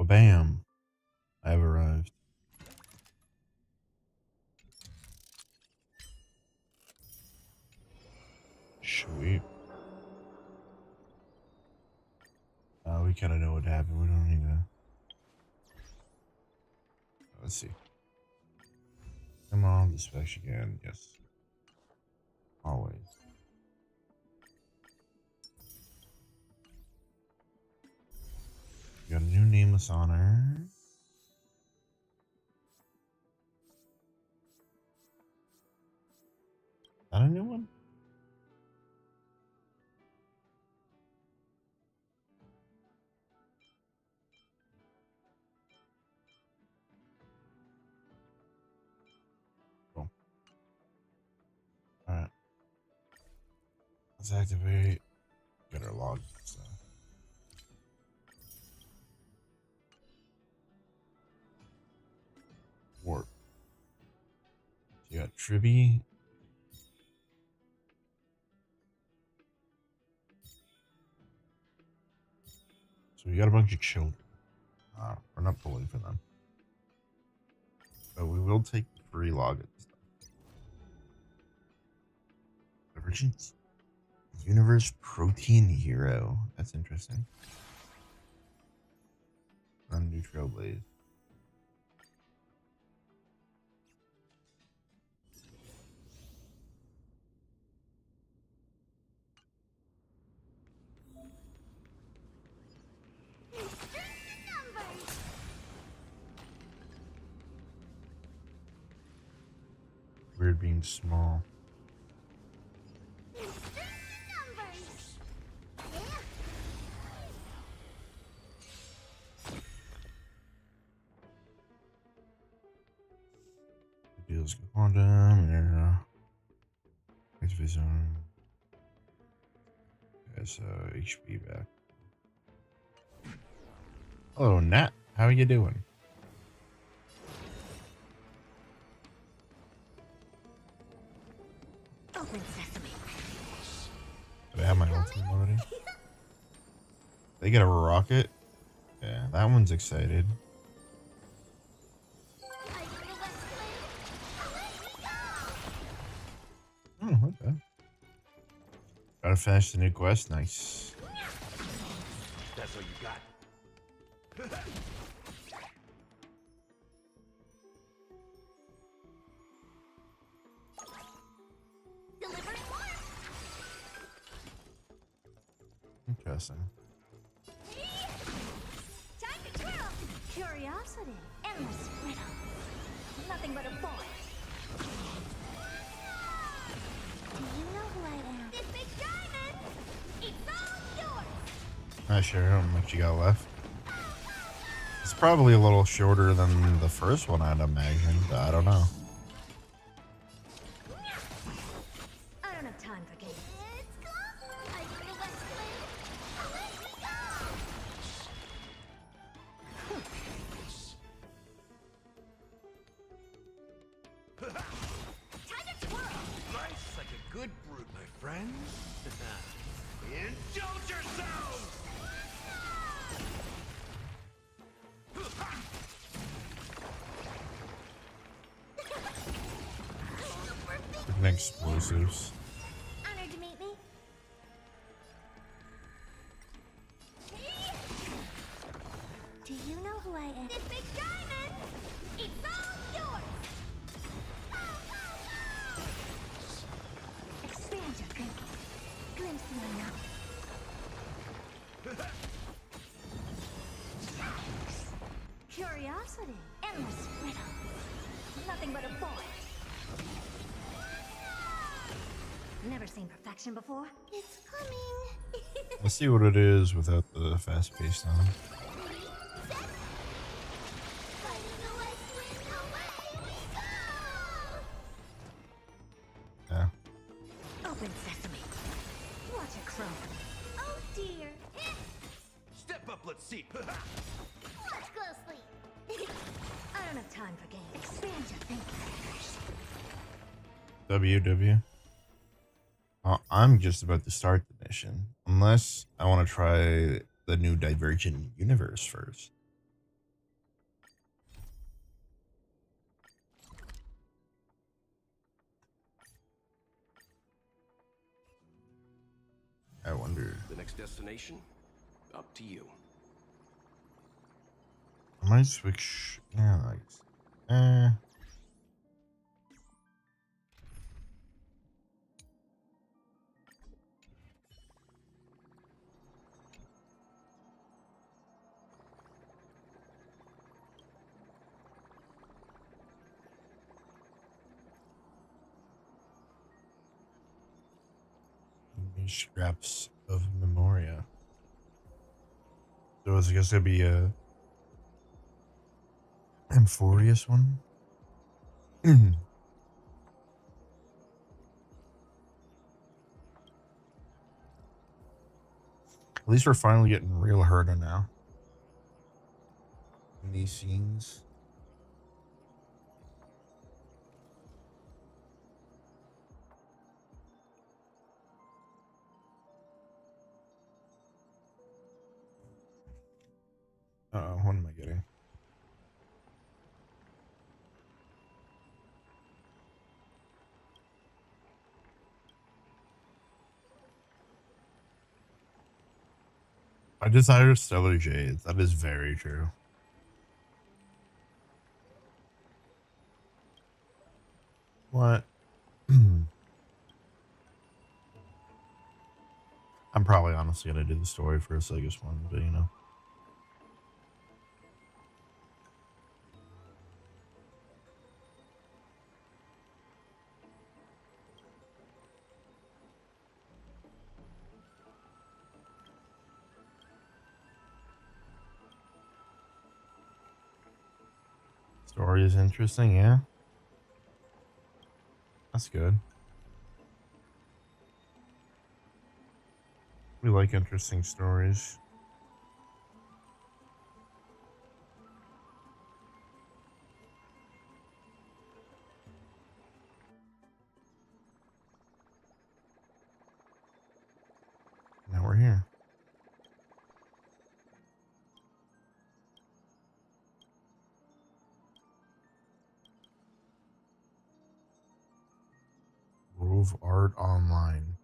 Bam! I've arrived. Sweet. We kind of know what happened. We don't need to. Let's see. Come on, dispatch again. Yes. Always. Got a new nameless honor. Is that a new one? Cool. Alright. Let's activate. Get our log stuff. Warp. You got Tribby. So we got a bunch of children. We're not pulling for them. But we will take the free login stuff. Divergent Universe Protein Hero. That's interesting. On new Trailblaze. Weird being small. Deals quantum air. Activation. Yes, HP back. Hello, Nat. How are you doing? Open sesame. Do I have my ultimate already? They get a rocket? Yeah, that one's excited. Oh, okay. Gotta finish the new quest. Nice. That's what you got. Interesting. Time to twirl. Curiosity. Endless riddle. Nothing but a boy. Do you know who I am? This big diamond. It's all yours. Not sure how much you got left. It's probably a little shorter than the first one, I'd imagine, but I don't know. I don't have time for games. It's gone. I do the West Time to twirl. Life's like a good brute, my friends. Indulge yourselves! Freaking explosives. Honored to meet me. Do you know who I am? This big diamond. It's all yours. Expand your thinking. Glimpse my knowledge. Curiosity. Endless riddle. Nothing but a boy. Never seen perfection before. It's coming. Let's see what it is without the fast pace on. Yeah. Open sesame. Watch it crow. Oh dear. Step up, let's see. Watch closely. I don't have time for games. Expand your thinking. WW. I'm just about to start the mission. Unless I want to try the new Divergent Universe first. I wonder. The next destination, up to you. I might switch. Yeah, like. Eh. Scraps of Memoria. So is it gonna be a Amphorious one? At least we're finally getting real Herda now. In these scenes. Uh-oh, what am I getting? I desire stellar jades. That is very true. What? I'm probably honestly gonna do the story for a Segas one, but you know. Story is interesting, yeah. That's good. We like interesting stories. Now we're here. Grove Art Online.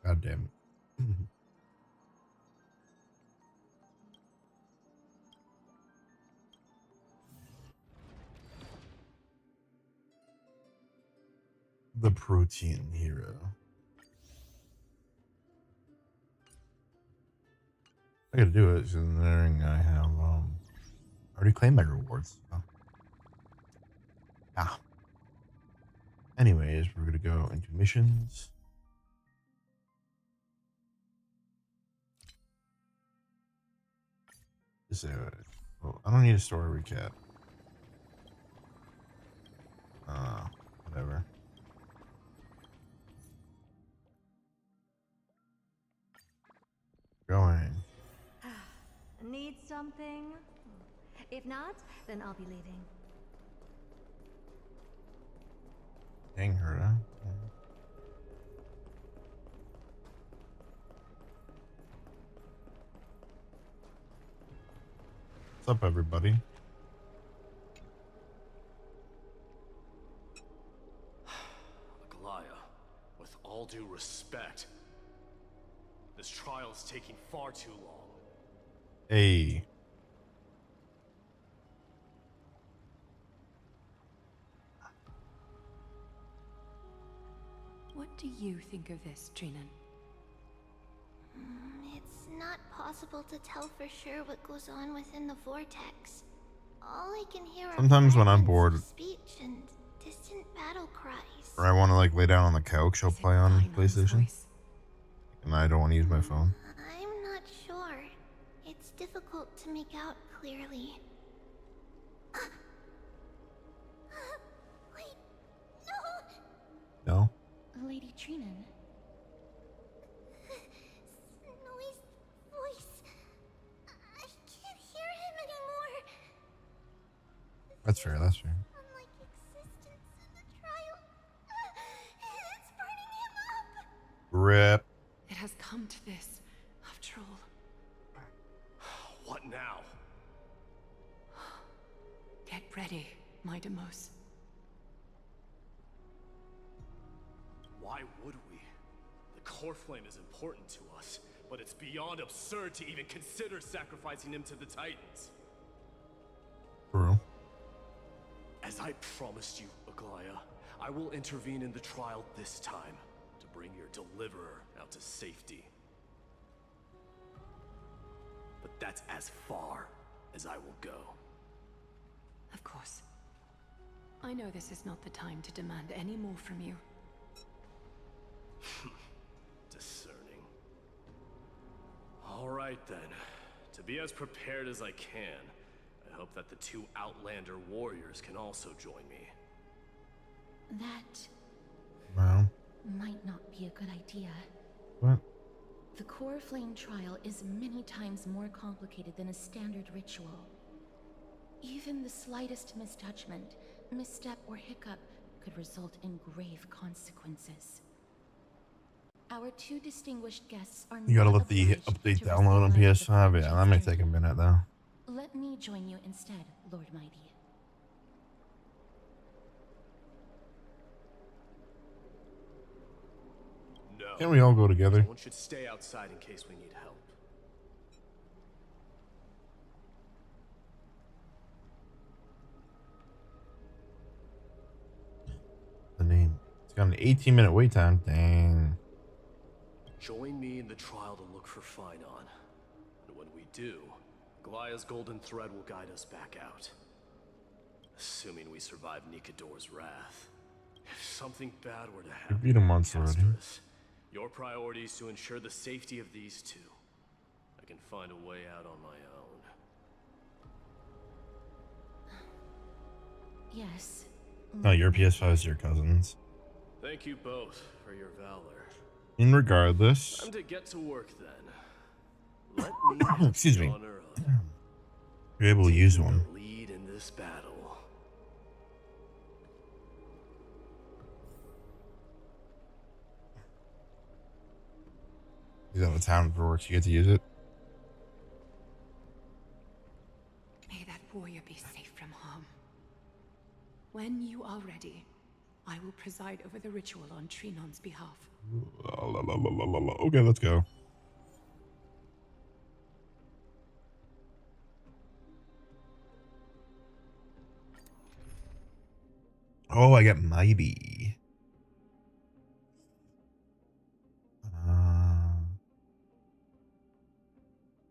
God damn it. The Protein Hero. I gotta do it considering I have already claimed my rewards. So. Ah. Anyways, we're gonna go into missions. Well, I don't need a story recap. Whatever. Going. Need something? If not, then I'll be leaving. Dang her, huh? Yeah. What's up, everybody? Aglaya, with all due respect, this trial is taking far too long. Hey. What do you think of this, Trinan? It's not possible to tell for sure what goes on within the vortex. All I can hear are Sometimes when I'm fragments bored of speech and distant battle cries. or I want to like lay down on the couch, I'll Is it play on Vainon's PlayStation. voice? And I don't want to use my phone. I'm not sure. It's difficult to make out clearly. Wait, no! No? Lady Trinan. Snowy's voice. I can't hear him anymore. That's fair, that's fair. Unlike existence in the trial. It's burning him up. Rip. It has come to this, after all. What now? Get ready, my Demos. Why would we? The core flame is important to us, but it's beyond absurd to even consider sacrificing him to the Titans. True. As I promised you, Aglaya, I will intervene in the trial this time to bring your deliverer out to safety. But that's as far as I will go. Of course. I know this is not the time to demand any more from you. Discerning. All right then. To be as prepared as I can, I hope that the two Outlander warriors can also join me. That Well, might not be a good idea. what? The core flame trial is many times more complicated than a standard ritual. Even the slightest misjudgment, misstep, or hiccup could result in grave consequences. Our two distinguished guests are You gotta not let the obliged update to download on risk their PS5. lives Yeah, for that may French take a journey. minute though. Let me join you instead, Lord Mighty. No. Can't we all go together? Someone should stay outside in case we need help. The name. It's got an 18-minute wait time. Dang. Join me in the trial to look for Finon. And when we do, Aglaya's golden thread will guide us back out. Assuming we survive Nikador's wrath. If something bad were to happen, beat him once already. Castorus, your priority is to ensure the safety of these two. I can find a way out on my own. Yes. No, your PS5 is your cousin's. Thank you both for your valor. And regardless, Time to get to work then. Let me, excuse me, honor of you're able to use taking one. the lead in this battle. He's out of town for work. So you get to use it. May that warrior be safe from harm. When you are ready, I will preside over the ritual on Trinon's behalf. Okay, let's go. Oh, I got maybe.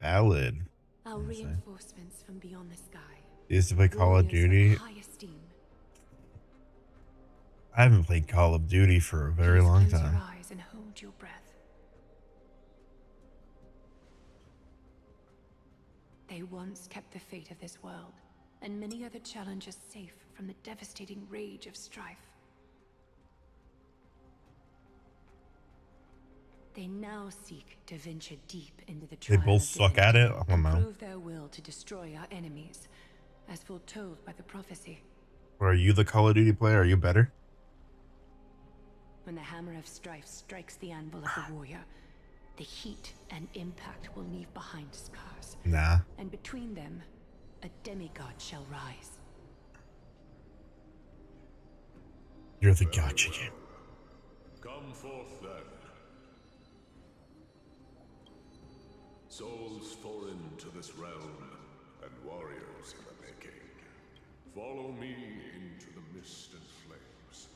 Valid. Our reinforcements from beyond the sky. Used to play Call of Warriors Duty. high esteem. I haven't played Call of Duty for a very Please long close time. your eyes and hold your breath. They once kept the fate of this world, and many other challenges safe from the devastating rage of strife. They now seek to venture deep into the They trial both of suck at it? divinity I don't and know. prove their will to destroy our enemies, as foretold by the prophecy. Or are you the Call of Duty player? Are you better? When the hammer of strife strikes the anvil of the warrior, the heat and impact will leave behind scars. Nah. And between them, a demigod shall rise. You're the god chicken. Come forth then. Souls foreign to this realm, and warriors in the making. Follow me into the mist and flames.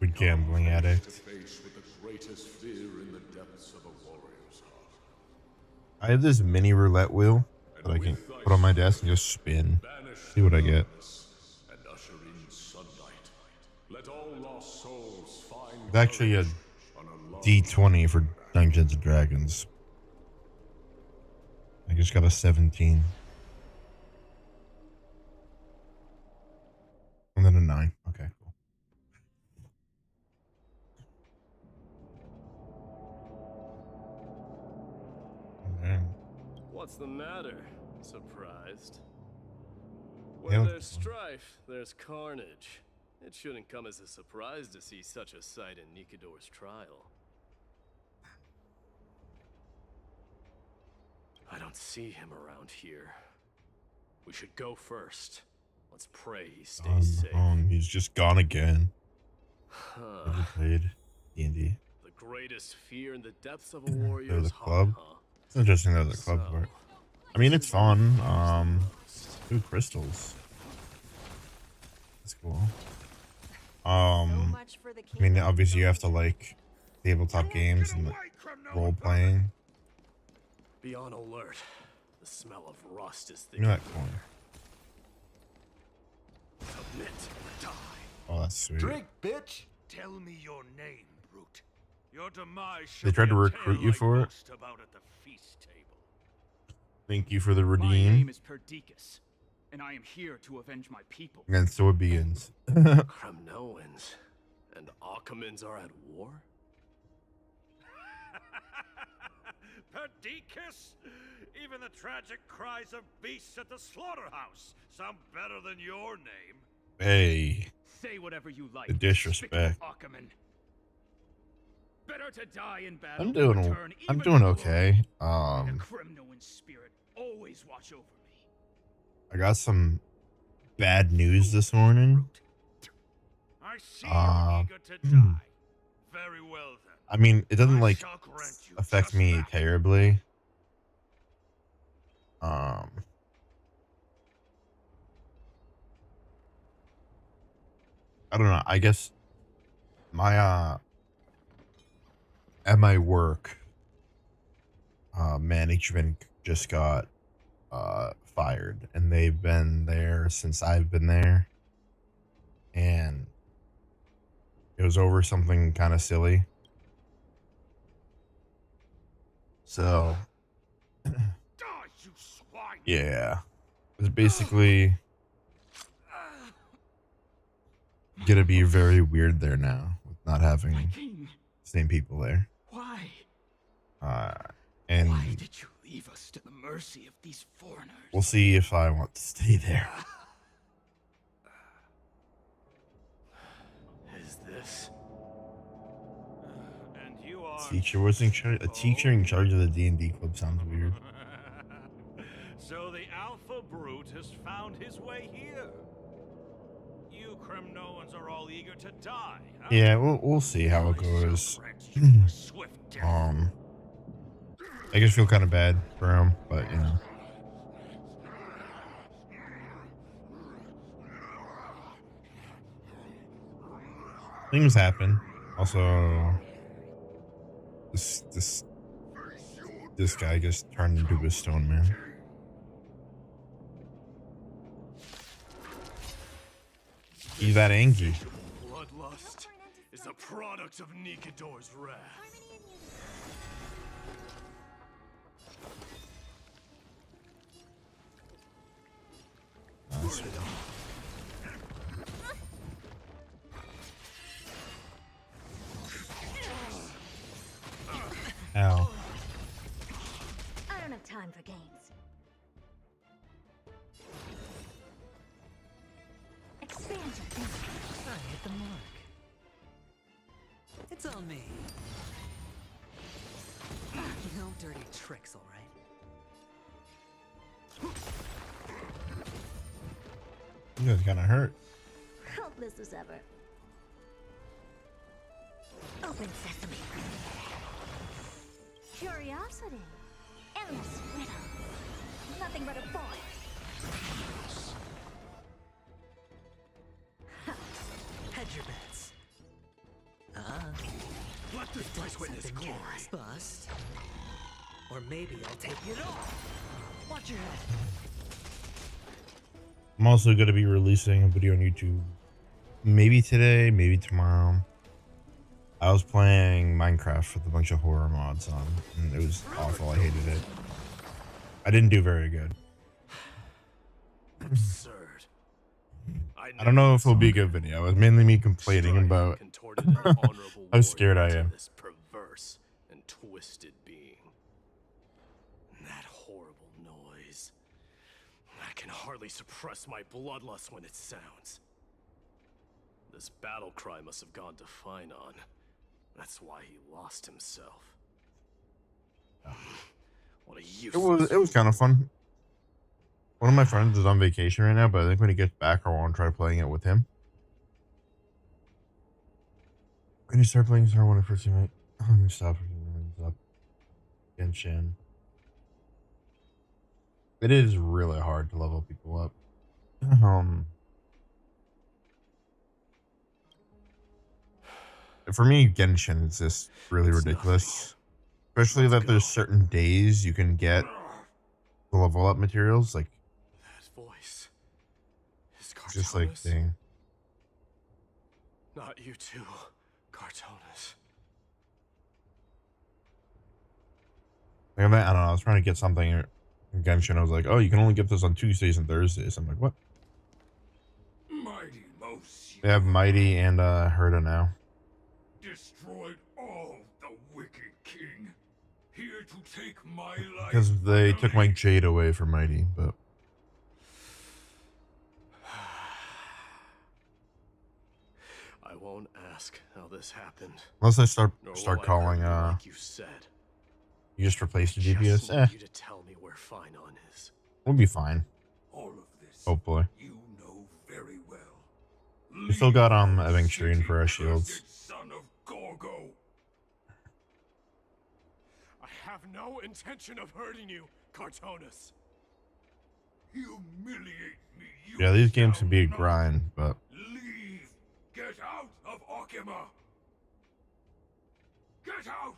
Good gambling Face addict. to face with the greatest fear in the depths of a warrior's heart. I have this mini roulette wheel that I can put on my desk and just spin. Banish See what I get. darkness and usher in sunlight. Let all lost souls find It's actually a courage on a long D20 for Dungeons and Dragons. I just got a 17. And then a 9. Okay, cool. Okay. What's the matter? Surprised? Yeah. Where there's strife, there's carnage. It shouldn't come as a surprise to see such a sight in Nikador's trial. I don't see him around here. We should go first. Let's pray he stays safe. He's just gone again. Huh. Never played D&D. The Greatest fear in the depths of a warrior's There's a heart, club. huh? It's interesting that there's a club for it. I mean, it's fun. Ooh, crystals. That's cool. I mean, obviously you have to like tabletop games and role playing. Be on alert. The smell of rust is Give me thick. that coin. Submit or die. Oh, that's sweet. Drink, bitch! Tell me your name, brute. Your demise They tried to recruit you for it. about at the feast table. Thank you for the My redeem. name is Perdiccas, and I am here to avenge my people. And so it begins. Kremnoans and Akamans are at war? Perdiccas? Even the tragic cries of beasts at the slaughterhouse sound better than your name. Hey, Say whatever you like. the disrespect. Ackerman. Better to die in battle. I'm than doing return I'm even doing alone. okay. May the Kremnoan spirit always watch over me. I got some bad news this morning. I see you're eager to die. Very well then. I mean, it doesn't like shall grant you affect just me that. terribly. I don't know. I guess my at my work management just got fired, and they've been there since I've been there, and it was over something kind of silly. So Die, you swine! yeah, it was basically gonna be very weird there now with not having My king, the same people there. why? And Why did you leave us to the mercy of these foreigners? we'll see if I want to stay there. Is this? And you are Teacher was in charge. A teacher in charge of the D&D club sounds weird. So the Alpha Brute has found his way here. You Kremnoans are all eager to die, huh? Yeah, we'll see how it I shall goes. grant you a swift death. I just feel kind of bad for him, but you know. Things happen. Also, this guy just turned into a stone man. He's that angry. Bloodlust is a product of Nikador's wrath. That's Ow. I don't have time for games. Expand your thinking. I hit the mark. It's on me. No dirty tricks, all right? You guys kind of hurt. Helpless as ever. Open sesame. Curiosity. Endless riddle. Nothing but a boy. Hedge your bets. Let this place witness Something glory. gas bust. Or maybe I'll take it off. Watch your head. I'm also going to be releasing a video on YouTube. Maybe today, maybe tomorrow. I was playing Minecraft with a bunch of horror mods on, and it was awful. I hated it. I didn't do very good. Absurd. I don't know if it'll be a good video. It was mainly me complaining about how scared I am. This perverse and twisted being. That horrible noise. I can hardly suppress my bloodlust when it sounds. This battle cry must have gone to Finon. That's why he lost himself. What a useless... It was kind of fun. One of my friends is on vacation right now, but I think when he gets back, I want to try playing it with him. When you start playing Star Wars first, you might. Let me stop. Up. Genshin. It is really hard to level people up. For me, Genshin is just really It's ridiculous. nothing. Especially Let's that go. there's certain days you can get the level up materials. Like, That voice is it's just like, Cartonis. dang. Not you too, Cartonis. Like, I don't know. I was trying to get something in Genshin. I was like, oh, you can only get this on Tuesdays and Thursdays. I'm like, what? Mighty Mouse, They have Mighty and Herda now. destroyed all the wicked king. Here to take my life. Because they took my Jade away from Mighty, but I won't ask how this happened. unless I start Nor will I calling, hurt you like you said. you just replace the Just GPS. need you to tell me where Finon is. We'll be fine. All of this, Hopefully. you know very well. We still got Leave our Evangeline for our city, shields. cursed son of Gorgo. I have no intention of hurting you, Cartonis. Humiliate me, you Yeah, these games shall can be a not. grind, but Leave. Get out of Okima. Get out.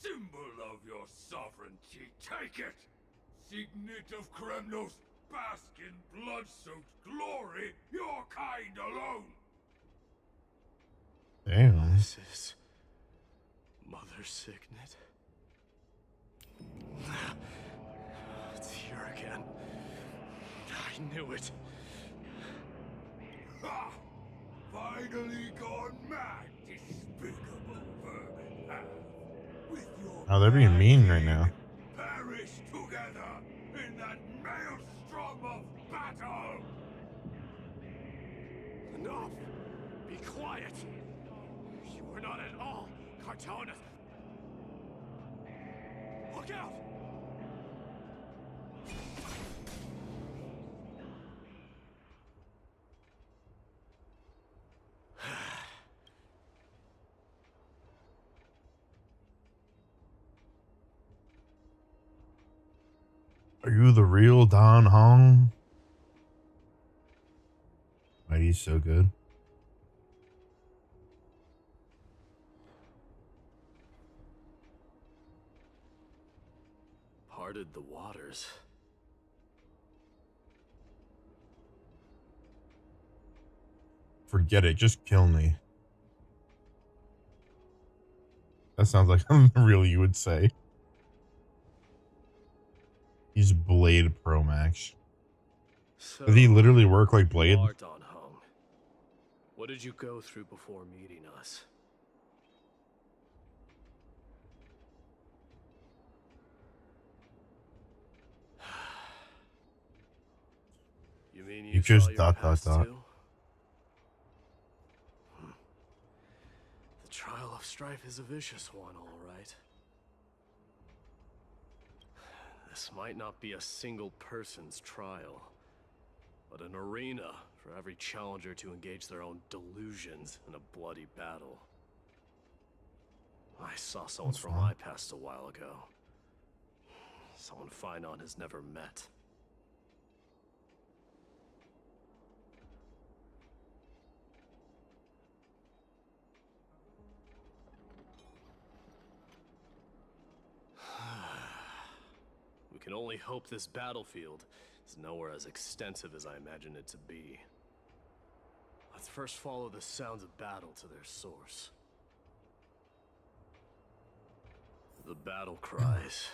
Symbol of your sovereignty. Take it. Signet of Kremnos. Bask in blood-soaked glory. Your kind alone. damn. This is Mother Signet. It's here again. I knew it. Ha! Finally gone mad, despicable vermin have. With your Oh, they're being mean right now. perish together in that maelstrom of battle. Enough! Be quiet! You are not at all Cartonis! Look out! Are you the real Don Hong? Mighty's so good. Parted the waters. Forget it. Just kill me. That sounds like something real you would say. He's Blade Pro Max. So, Does he literally work like Blade? you are Don Hong. What did you go through before meeting us? You mean you just saw your dot, past dot. too? The trial of strife is a vicious one, all right. This might not be a single person's trial, but an arena for every challenger to engage their own delusions in a bloody battle. I saw someone That's from fine. my past a while ago. Someone Finon has never met. We can only hope this battlefield is nowhere as extensive as I imagine it to be. Let's first follow the sounds of battle to their source. The battle cries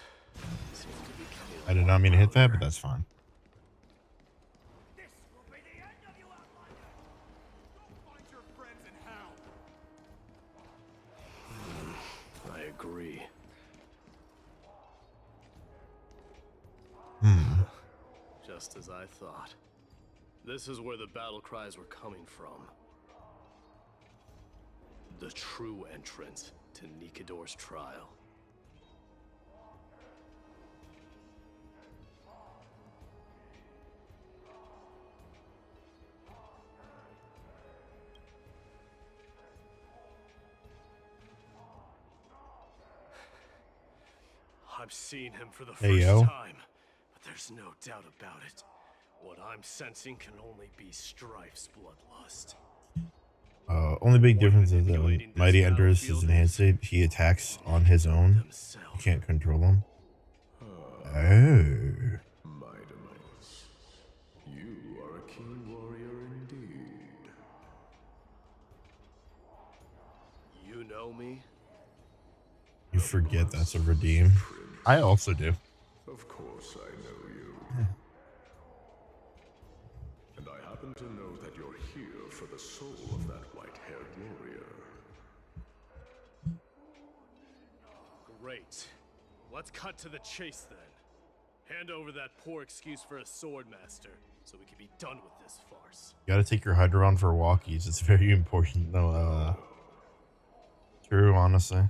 seem to be coming. I did not mean to hit that, but that's fine. This will be the end of you, outlander! Go find your friends in hell! I agree. Just as I thought. This is where the battle cries were coming from. The true entrance to Nikador's trial. I'm seeing him for the Hey, first yo. time, but there's no doubt about it. What I'm sensing can only be Strife's bloodlust. Only big difference is that when Mighty enters his enhanced state, he attacks on his own. You can't control him. Oh. Mightimus, you are a keen warrior indeed. You know me? You forget that's a redeem. I also do. Of course I know you. And I happen to know that you're here for the soul of that white-haired warrior. Great. Let's cut to the chase then. Hand over that poor excuse for a sword master, so we can be done with this farce. You gotta take your Hydra on for walkies. It's very important. No, true, honestly.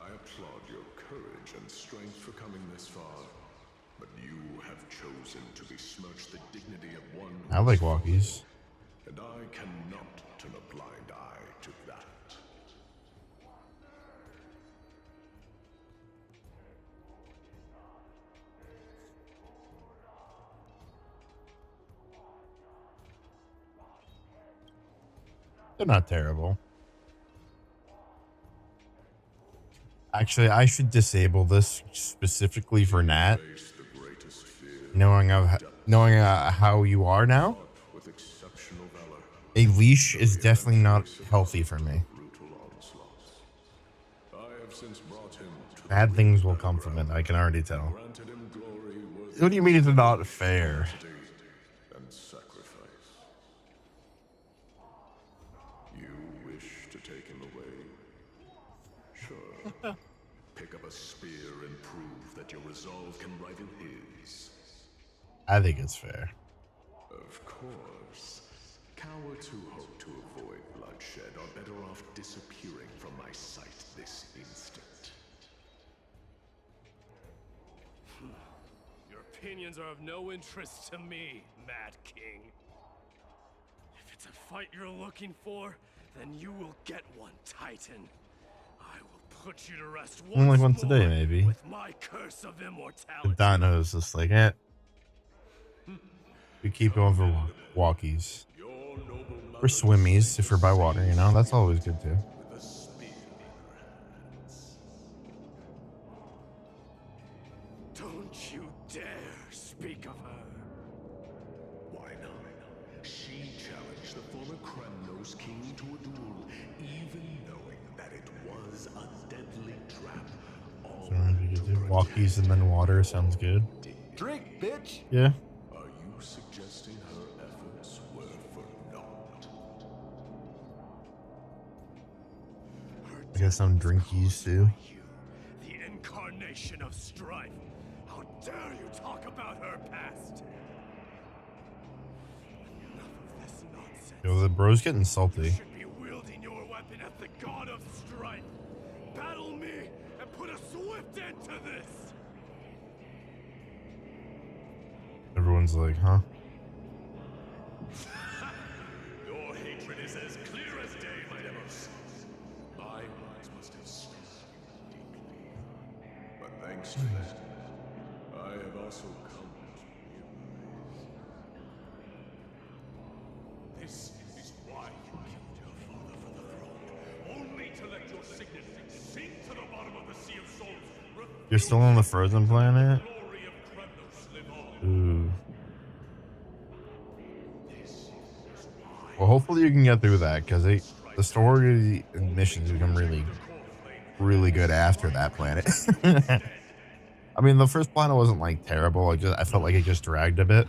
I applaud your courage and strength for coming this far, but you have chosen to besmirch the dignity of one who I like has fallen, walkies. and I cannot turn a blind eye to that. They're not terrible. Actually, I should disable this specifically for Nat. Face the greatest fear Knowing how you are now, with exceptional valor. a leash is definitely not healthy for me. Brutal onslaughts. I have since brought him to the Bad things will come from it. I can already tell. granted him glory worthy What do you mean it's not fair? and sacrifice. You wish to take him away? Sure. Pick up a spear and prove that your resolve can rival his. I think it's fair. Of course. Cowards who hope to avoid bloodshed are better off disappearing from my sight this instant. Your opinions are of no interest to me, Mad King. If it's a fight you're looking for, then you will get one, Titan. I will put you to rest once Only one more today, maybe. with my curse of immortality. The Dino's just like, we keep going for walkies. Your noble Or swimmies, if we're by water, you know? That's always good, too. with a spear in her hands. Don't you dare speak of her. Why not? She challenged the former Kremnos king to a duel, even knowing that it was a deadly trap. All So we could do walkies and then water. Sounds good. Drink, bitch! Yeah. Are you suggesting her efforts were for naught? I got some drinkies, too. You, the incarnation of strife. How dare you talk about her past? Enough of this nonsense. Yo, the bro's getting You salty. should be wielding your weapon at the god of strife. Battle me and put a swift end to this. Everyone's like, huh? Your hatred is as clear as day, my Demos. My words must have stung you deeply. But thanks to that, I have also come to realize. This is why you killed your father for the throne. Only to let your signet sink to the bottom of the Sea of Souls. You're still on the frozen planet? Glory of Kremnos live on. Ooh. Well, hopefully you can get through that, because the story and missions become really good after that planet. I mean, the first planet wasn't like terrible. I felt like it just dragged a bit.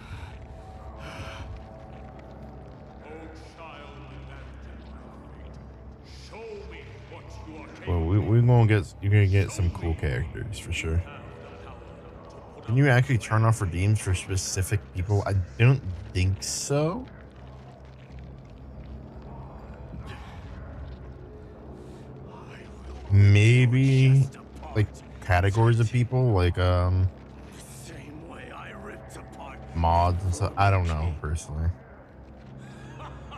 Well, you're gonna get some cool characters for sure. Can you actually turn off redeems for specific people? I don't think so. Maybe like categories of people, like Same way I ripped apart. mods and stuff. I don't know personally.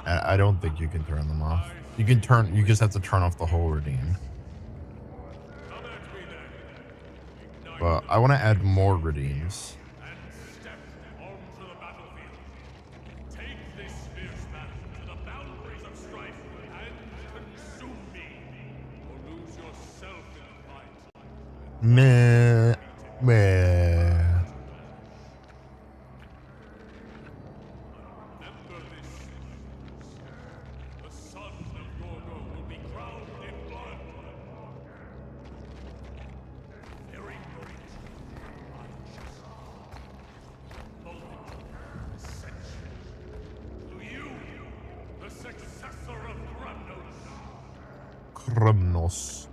I don't think you can turn them off. I You can turn. You just have to turn off the whole redeem. But I want to add more redeems. Meh. Meh. Kremnos.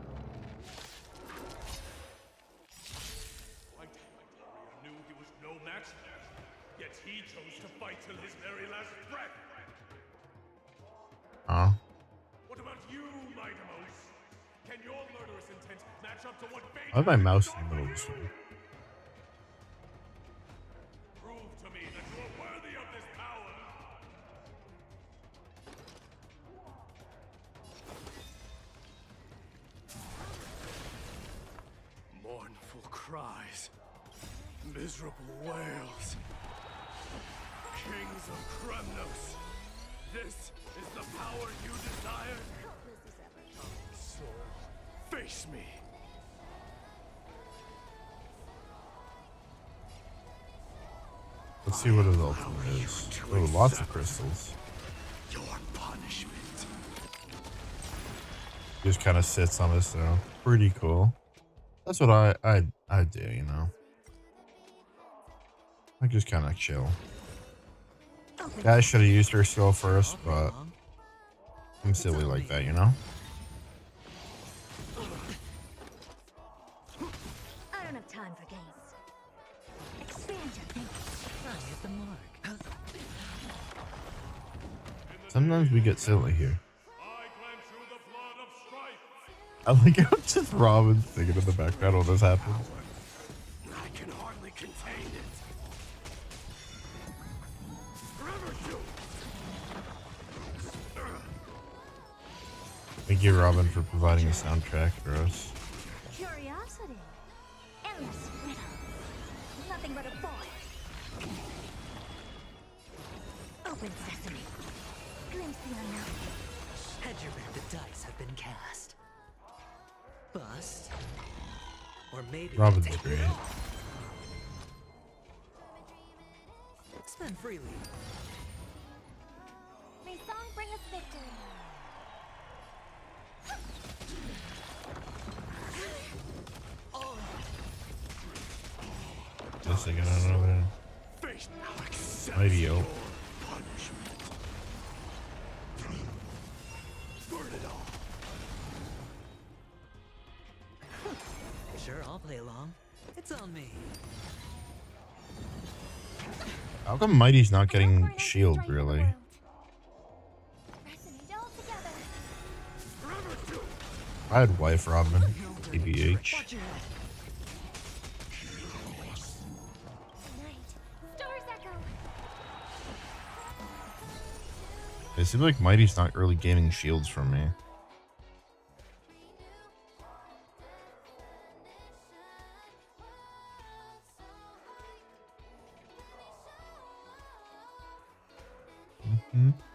Knew he was no match, yet he chose to fight till his very last breath. Huh? What about you, Mightimos? Can your murderous intent match up to what fate I have my has mouse done in the for middle of this you? one. Prove to me that you are worthy of this power. Mournful cries. Miserable wails. Kings of Kremnos. This is the power you desire? So, face me. Let's see what his ultimate is. Oh, lots of crystals. Your punishment. Just kind of sits on this though. Pretty cool. That's what I do, you know. I just kind of chill. Yeah, I should have used her skill first, but I'm silly like that, you know. I don't have time for games. Expand your thinking. I hit the mark. Sometimes we get silly here. I grant you the blood of strife. I like how just Robin's singing in the background when this happens. I can hardly contain it. Forever do. Thank you, Robin, for providing a soundtrack for us. Curiosity. Endless riddle. Nothing but a void. Open sesame. Glimpse the unknown. Hedgerman, the dice have been cast. Bust. Or maybe I'll Robin's take great. it all. Spend freely. May song bring us victory. Just thinking, I don't know what Face now accept Mighty your Oak. punishment. Burn it all. Sure, I'll play along. It's on me. How come Mighty's not getting shield, really? Resonate all together. I had wife Robin, TBH. Watch your head. Night. Stars echo. It seems like Mighty's not really gaining shields from me.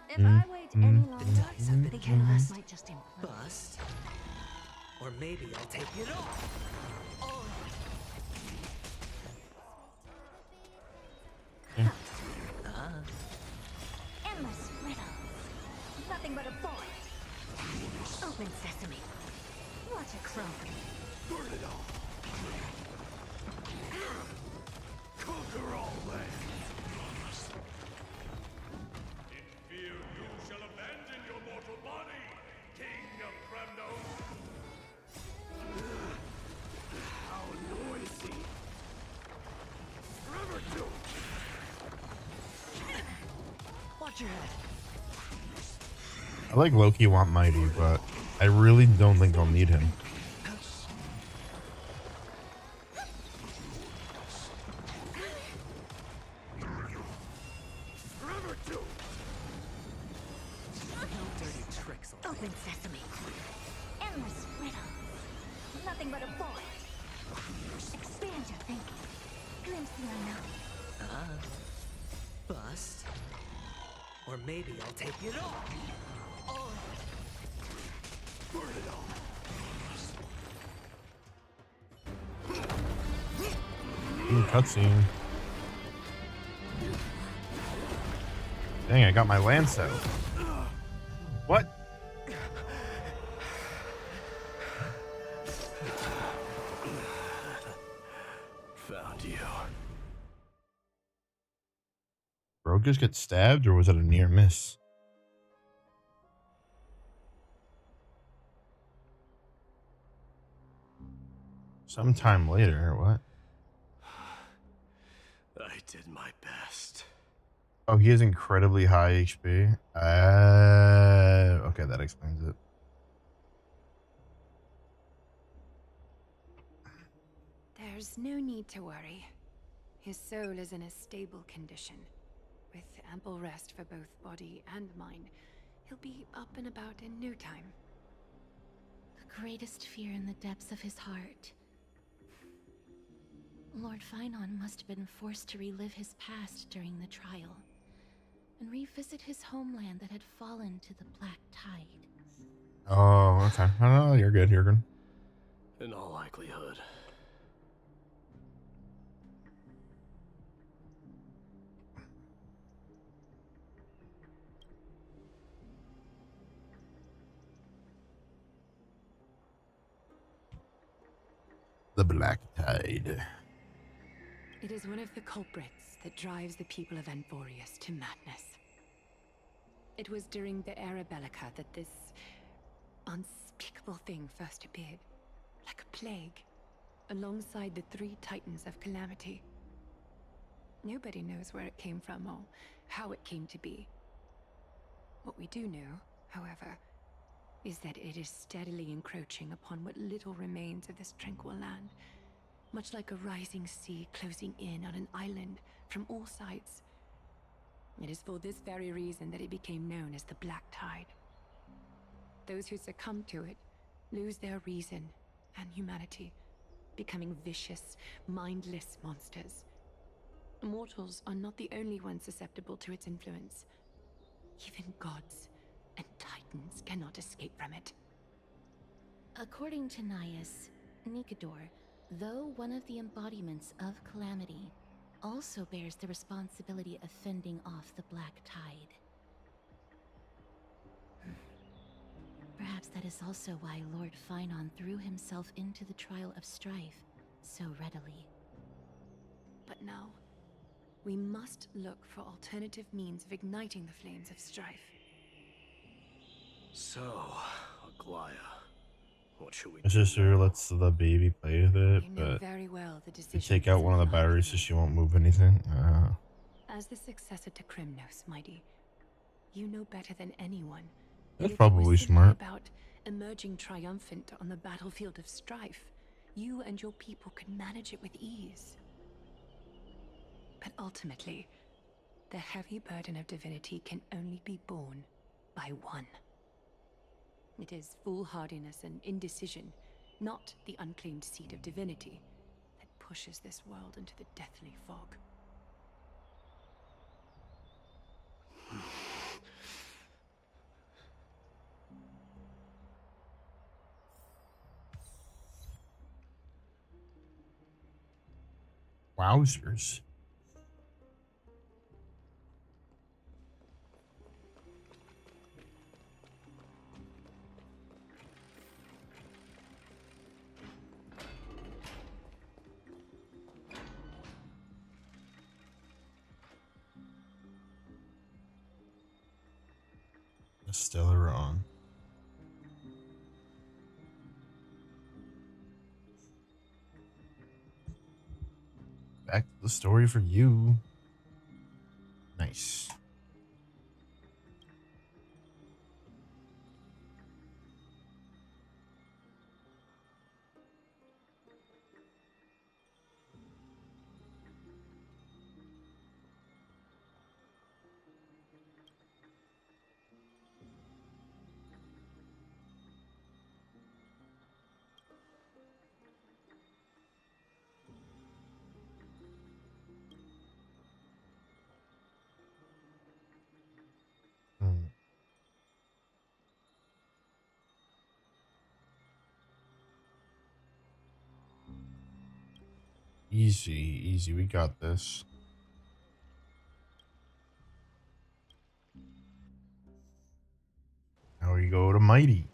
If I wait any longer, The dice have the been chaos cast. might just implode. Bust. Or maybe I'll take it all. Oh. Endless riddle. Nothing but a void. Open sesame. Watch it crow. Burn it all. Conquer all lands. In fear you shall abandon your mortal body, King of Kremnos. How noisy. Forever do. Watch your head. I like Loki want Mighty, but I really don't think I'll need him. Forever do. No dirty tricks. Open Nothing but a void. Expand your thinking. Glimpse the unknown. Bust. Or maybe I'll take it all. Burn it all. Ooh, cutscene. Dang, I got my lance out. What? Found you. Bro just get stabbed, or was it a near miss? Sometime later, what? I did my best. Oh, he has incredibly high HP. Okay, that explains it. There's no need to worry. His soul is in a stable condition. With ample rest for both body and mind, he'll be up and about in no time. The greatest fear in the depths of his heart. Lord Finon must have been forced to relive his past during the trial, and revisit his homeland that had fallen to the Black Tide. Oh, okay. Oh, you're good. You're good. In all likelihood. The Black Tide. It is one of the culprits that drives the people of Anvorius to madness. It was during the Era Bellica that this unspeakable thing first appeared, like a plague, alongside the three titans of calamity. Nobody knows where it came from or how it came to be. What we do know, however, is that it is steadily encroaching upon what little remains of this tranquil land, much like a rising sea closing in on an island from all sides. It is for this very reason that it became known as the Black Tide. Those who succumb to it lose their reason and humanity, becoming vicious, mindless monsters. Mortals are not the only ones susceptible to its influence. Even gods and titans cannot escape from it. According to Naius, Nikador, though one of the embodiments of calamity, also bears the responsibility of fending off the Black Tide. Perhaps that is also why Lord Finon threw himself into the trial of strife so readily. But now, we must look for alternative means of igniting the flames of strife. So, Aglaya, what should we My do sister now? lets the baby play with it, You know but very well the you decision take out one of the doesn't lie with batteries so me. she won't move anything. As the successor to Kremnos, Mighty, you know better than anyone that That's if it was probably simply smart. about emerging triumphant on the battlefield of strife, you and your people could manage it with ease. But ultimately, the heavy burden of divinity can only be borne by one. It is foolhardiness and indecision, not the unclaimed seed of divinity, that pushes this world into the deathly fog. Wowzers. Still wrong. Back to the story for you. Nice. Easy, easy. We got this. Now we go to Mighty.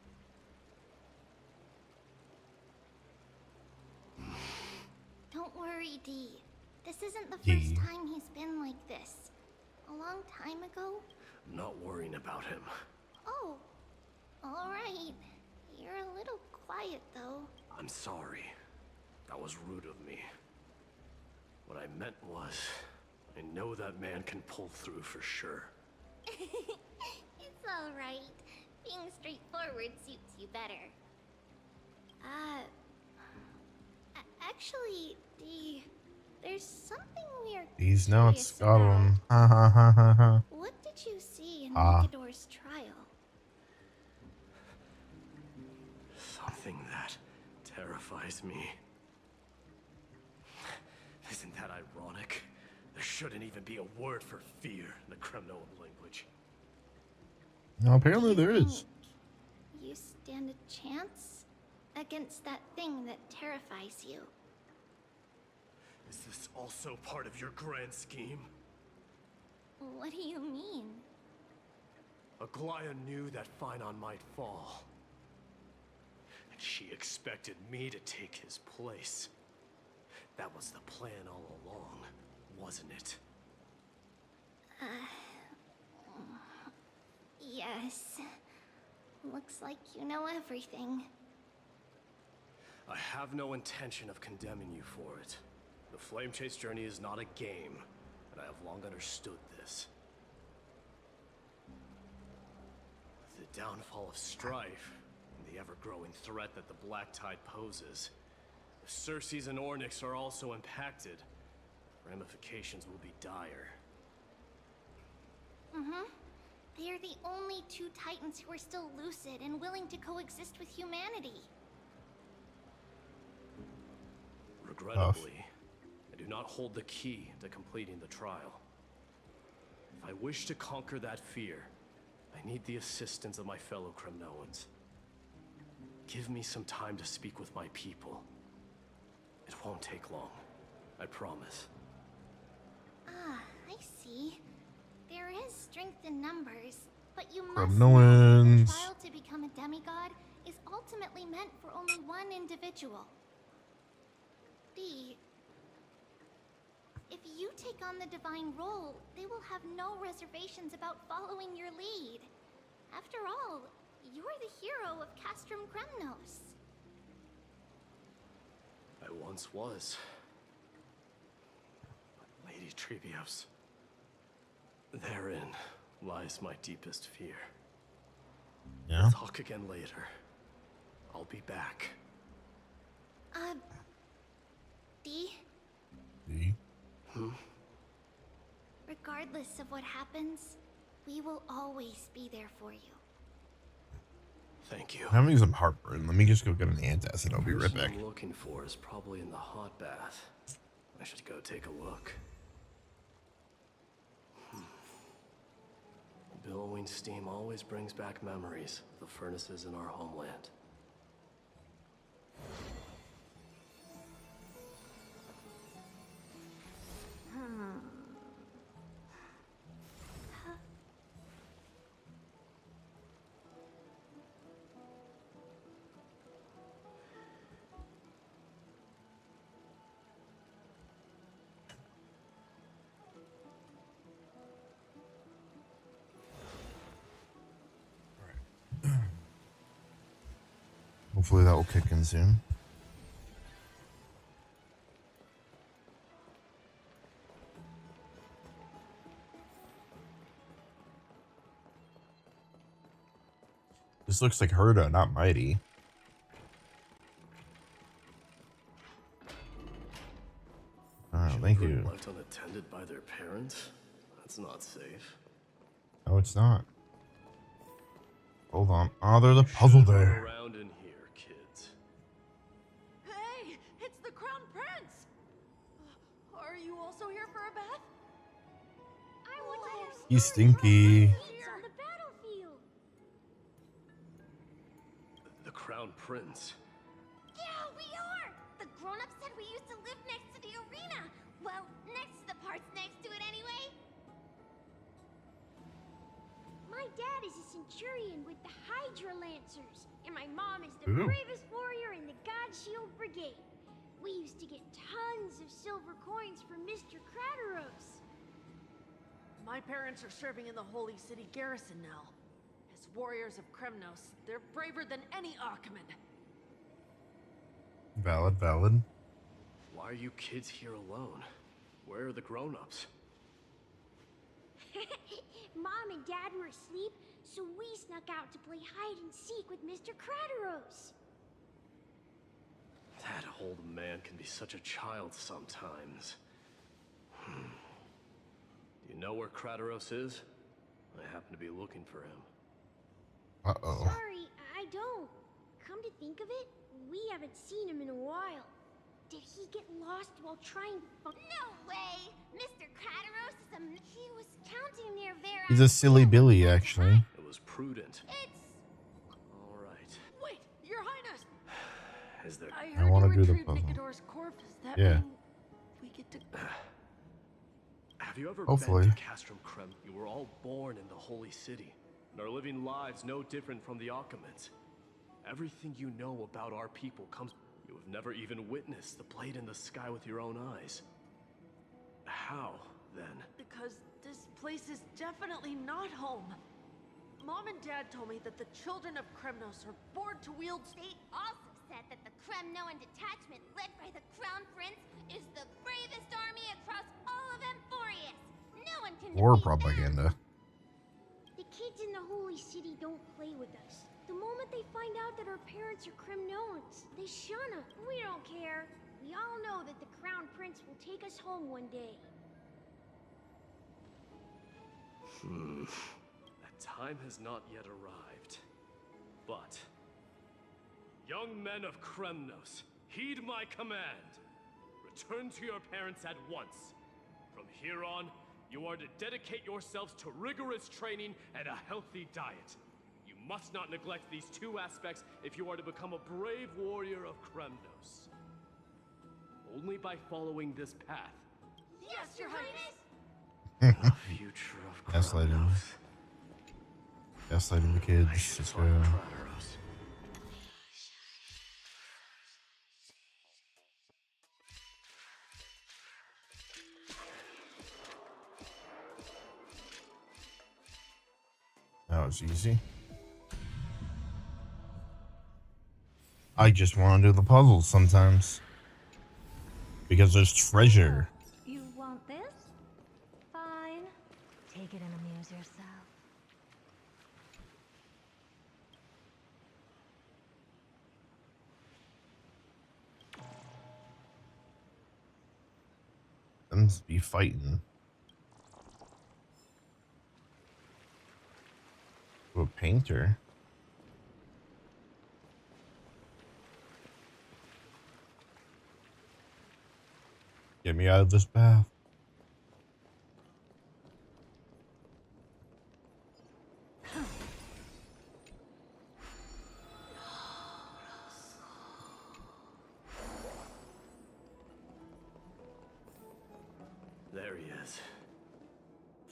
Don't worry, Dee. This isn't the Dee. first time he's been like this. A long time ago. I'm not worrying about him. Oh, all right. You're a little quiet, though. I'm sorry. That was rude of me. What I meant was, I know that man can pull through for sure. It's all right. Being straightforward suits you better. Actually, Dee, there's something we are These notes curious got about. him. Ha ha ha ha ha. What did you see in Ah. Nikador's trial? Something that terrifies me. Isn't that ironic? There shouldn't even be a word for fear in the Kremnoan language. No, apparently there is. You stand a chance against that thing that terrifies you. Is this also part of your grand scheme? What do you mean? Aglaya knew that Phynon might fall. And she expected me to take his place. That was the plan all along, wasn't it? Yes. Looks like you know everything. I have no intention of condemning you for it. The Flame Chase journey is not a game, and I have long understood this. With the downfall of strife, and the ever-growing threat that the Black Tide poses, if Circes and Ornyx are also impacted, ramifications will be dire. They are the only two Titans who are still lucid and willing to coexist with humanity. Regrettably, I do not hold the key to completing the trial. If I wish to conquer that fear, I need the assistance of my fellow Kremnoans. Give me some time to speak with my people. It won't take long, I promise. Ah, I see. There is strength in numbers, but you must know that the Kremnoans. trial to become a demigod is ultimately meant for only one individual. Dee, if you take on the divine role, they will have no reservations about following your lead. After all, you're the hero of Castrum Kremnos. I once was. But Lady Trebios, therein lies my deepest fear. Yeah. We'll talk again later. I'll be back. Dee, See? regardless of what happens, we will always be there for you. Thank you. I'm having some heartburn. Let me just go get an antacid. I'll be right Person back. I'm looking for is probably in the hot bath. I should go take a look. Billowing steam always brings back memories of the furnaces in our homeland. Hopefully that will kick in soon. This looks like Herda, not Mighty. Thank Children you. left unattended by their parents? That's not safe. No, it's not. Hold on. Oh, there's a puzzle Should've run there. around in here, kids. Hey, it's the Crown Prince! Are you also here for a bath? I want to have He's stinky. on the battlefield. The Crown Prince. Yeah, we are! The grown-ups said we used to live next to the arena. is a centurion with the Hydra Lancers, and my mom is the Ooh. bravest warrior in the God Shield Brigade. We used to get tons of silver coins from Mr. Crateros. My parents are serving in the Holy City garrison now. As warriors of Kremnos, they're braver than any Archiman. Valid, valid. Why are you kids here alone? Where are the grown-ups? Mom and Dad were asleep, so we snuck out to play hide and seek with Mr. Crateros. That old man can be such a child sometimes. Do you know where Crateros is? I happen to be looking for him. Uh-oh. Sorry, I don't. Come to think of it, we haven't seen him in a while. Did he get lost while trying to No way! Mr. Crateros is a... He was counting near Vera. He's a silly Billy, actually. It was prudent. It's... All right. Wait, Your Highness! Is there... I I heard wanna you do the retrieved puzzle. Nicodor's corpse. Does that Yeah. mean we get to... Have you ever Hopefully. been to Castrum Krem? You were all born in the Holy City, and are living lives no different from the Archimans. Everything you know about our people comes... You have never even witnessed the blade in the sky with your own eyes. How, then? Because this place is definitely not home. Mom and Dad told me that the children of Kremnos are born to wield... They also said that the Kremnoan detachment led by the Crown Prince is the bravest army across all of Amphorius. No one can War defeat them. propaganda. The kids in the Holy City don't play with us. The moment they find out that our parents are Kremnoans, they shun us. We don't care. We all know that the Crown Prince will take us home one day. That time has not yet arrived. But... young men of Kremnos, heed my command. Return to your parents at once. From here on, you are to dedicate yourselves to rigorous training and a healthy diet. You must not neglect these two aspects if you are to become a brave warrior of Kremnos. Only by following this path. Yes, Your Highness! The future of Gaslighting. Kremnos. Gaslighting the kids. Let's go. Crateros. That was easy. I just want to do the puzzles sometimes. Because there's treasure. You want this? Fine. Take it and amuse yourself. Them be fighting. A painter. Get me out of this bath. There he is.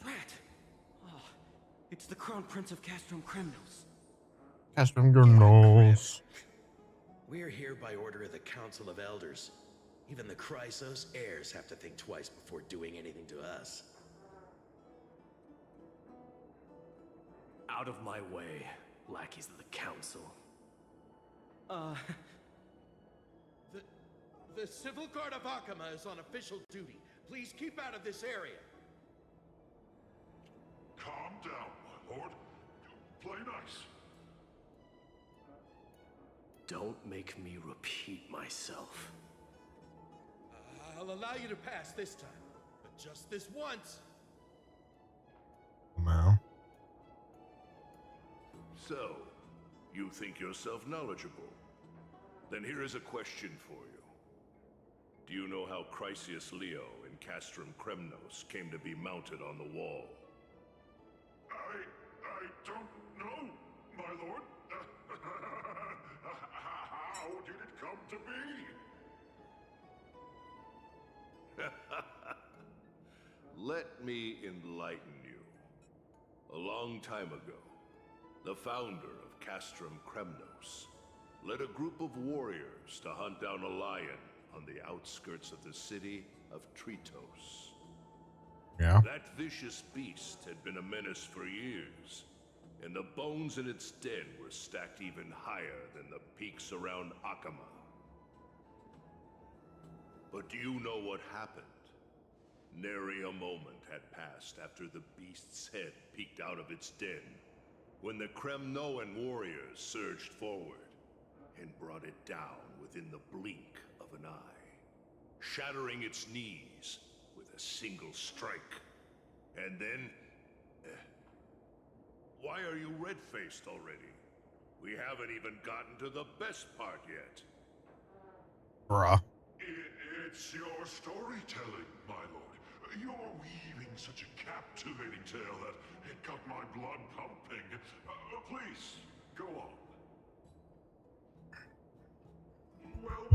Rat! Oh, it's the Crown Prince of Castrum Kremnos. Castrum Kremnos. We're here by order of the Council of Elders. Even the Chrysos heirs have to think twice before doing anything to us. Out of my way, lackeys of the Council. The Civil Guard of Akama is on official duty. Please keep out of this area. Calm down, my lord. Play nice. Don't make me repeat myself. I'll allow you to pass this time, but just this once. Wow. So, you think yourself knowledgeable? Then here is a question for you. Do you know how Chrysius Leo in Castrum Kremnos came to be mounted on the wall? I don't know, my lord. How did it come to be? Let me enlighten you. A long time ago, the founder of Castrum Kremnos, led a group of warriors to hunt down a lion on the outskirts of the city of Tritos. Yeah. That vicious beast had been a menace for years, and the bones in its den were stacked even higher than the peaks around Akama. But do you know what happened? Nary a moment had passed after the beast's head peeked out of its den, when the Kremnoan warriors surged forward and brought it down within the blink of an eye, shattering its knees with a single strike. And then... why are you red-faced already? We haven't even gotten to the best part yet. Bruh. It's your storytelling, my lord. You're weaving such a captivating tale that it got my blood pumping. Please, go on. Well,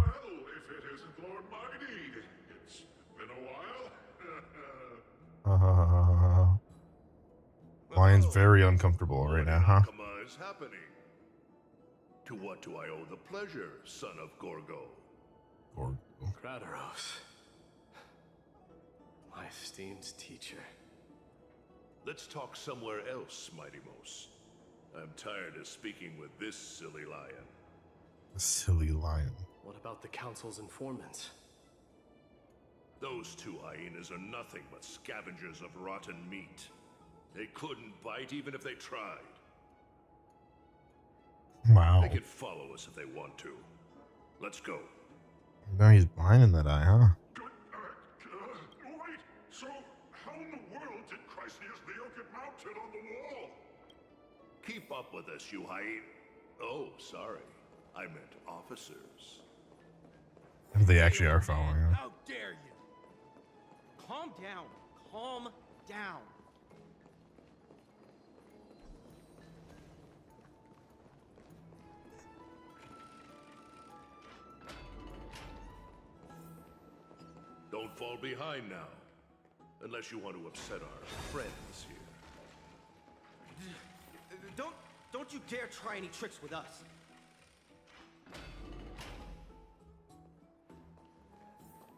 if it isn't Lord Mighty. It's been a while. Lion's very uncomfortable right now, huh? Akama is happening. To what do I owe the pleasure, son of Gorgo? Gorgo. Kratoros. My esteemed teacher. Let's talk somewhere else, Mighty Mos. I'm tired of speaking with this silly lion. The silly lion. What about the Council's informants? Those two hyenas are nothing but scavengers of rotten meat. They couldn't bite even if they tried. Wow. They can follow us if they want to. Let's go. Now he's blind in that eye, huh? Wait, so how in the world did Chrysius Leo get mounted on the wall? Keep up with us, you hyena. Oh, sorry. I meant officers. They actually are following him. How dare you? Calm down. Calm down. Don't fall behind now. Unless you want to upset our friends here. Don't you dare try any tricks with us.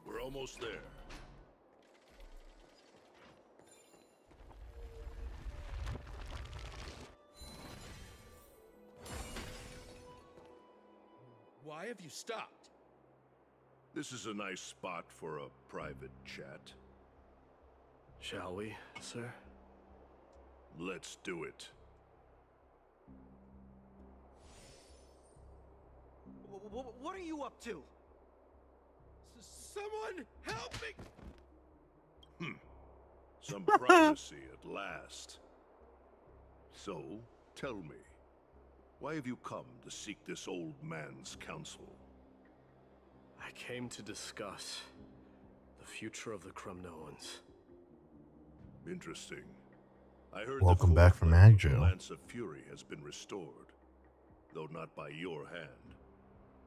We're almost there. Why have you stopped? This is a nice spot for a private chat. Shall we, sir? Let's do it. What are you up to? Someone help me! Some privacy at last. So, tell me, why have you come to seek this old man's counsel? I came to discuss the future of the Kremnoans. Interesting. I heard Welcome the back from core Ag of the Jail. Lance of Fury has been restored, though not by your hand.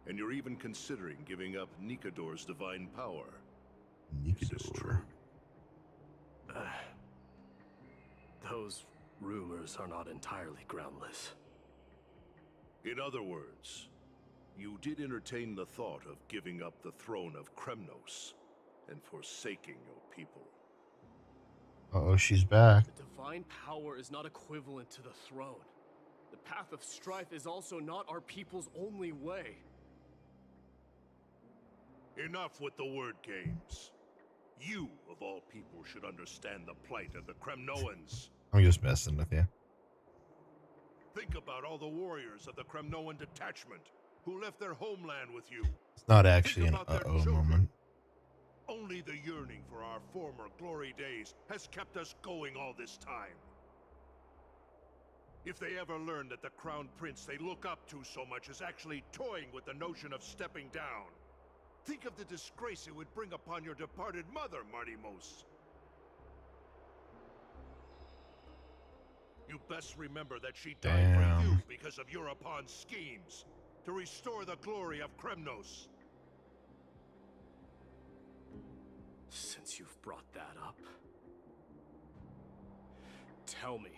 And you're even considering giving up Nikador's divine power. Is this true? Those rumors are not entirely groundless. In other words, you did entertain the thought of giving up the throne of Kremnos and forsaking your people. Uh-oh, she's back. The divine power is not equivalent to the throne. The path of strife is also not our people's only way. Enough with the word games. You, of all people, should understand the plight of the Kremnoans. I'm just messing with you. Think about all the warriors of the Kremnoan detachment who left their homeland with you. It's not actually an Think about their uh-oh children. moment. Only the yearning for our former glory days has kept us going all this time. If they ever learn that the crown prince they look up to so much is actually toying with the notion of stepping down, think of the disgrace it would bring upon your departed mother, Martimos. You best remember that she died for you because of Europon's schemes to restore the glory of Kremnos. Since you've brought that up, tell me,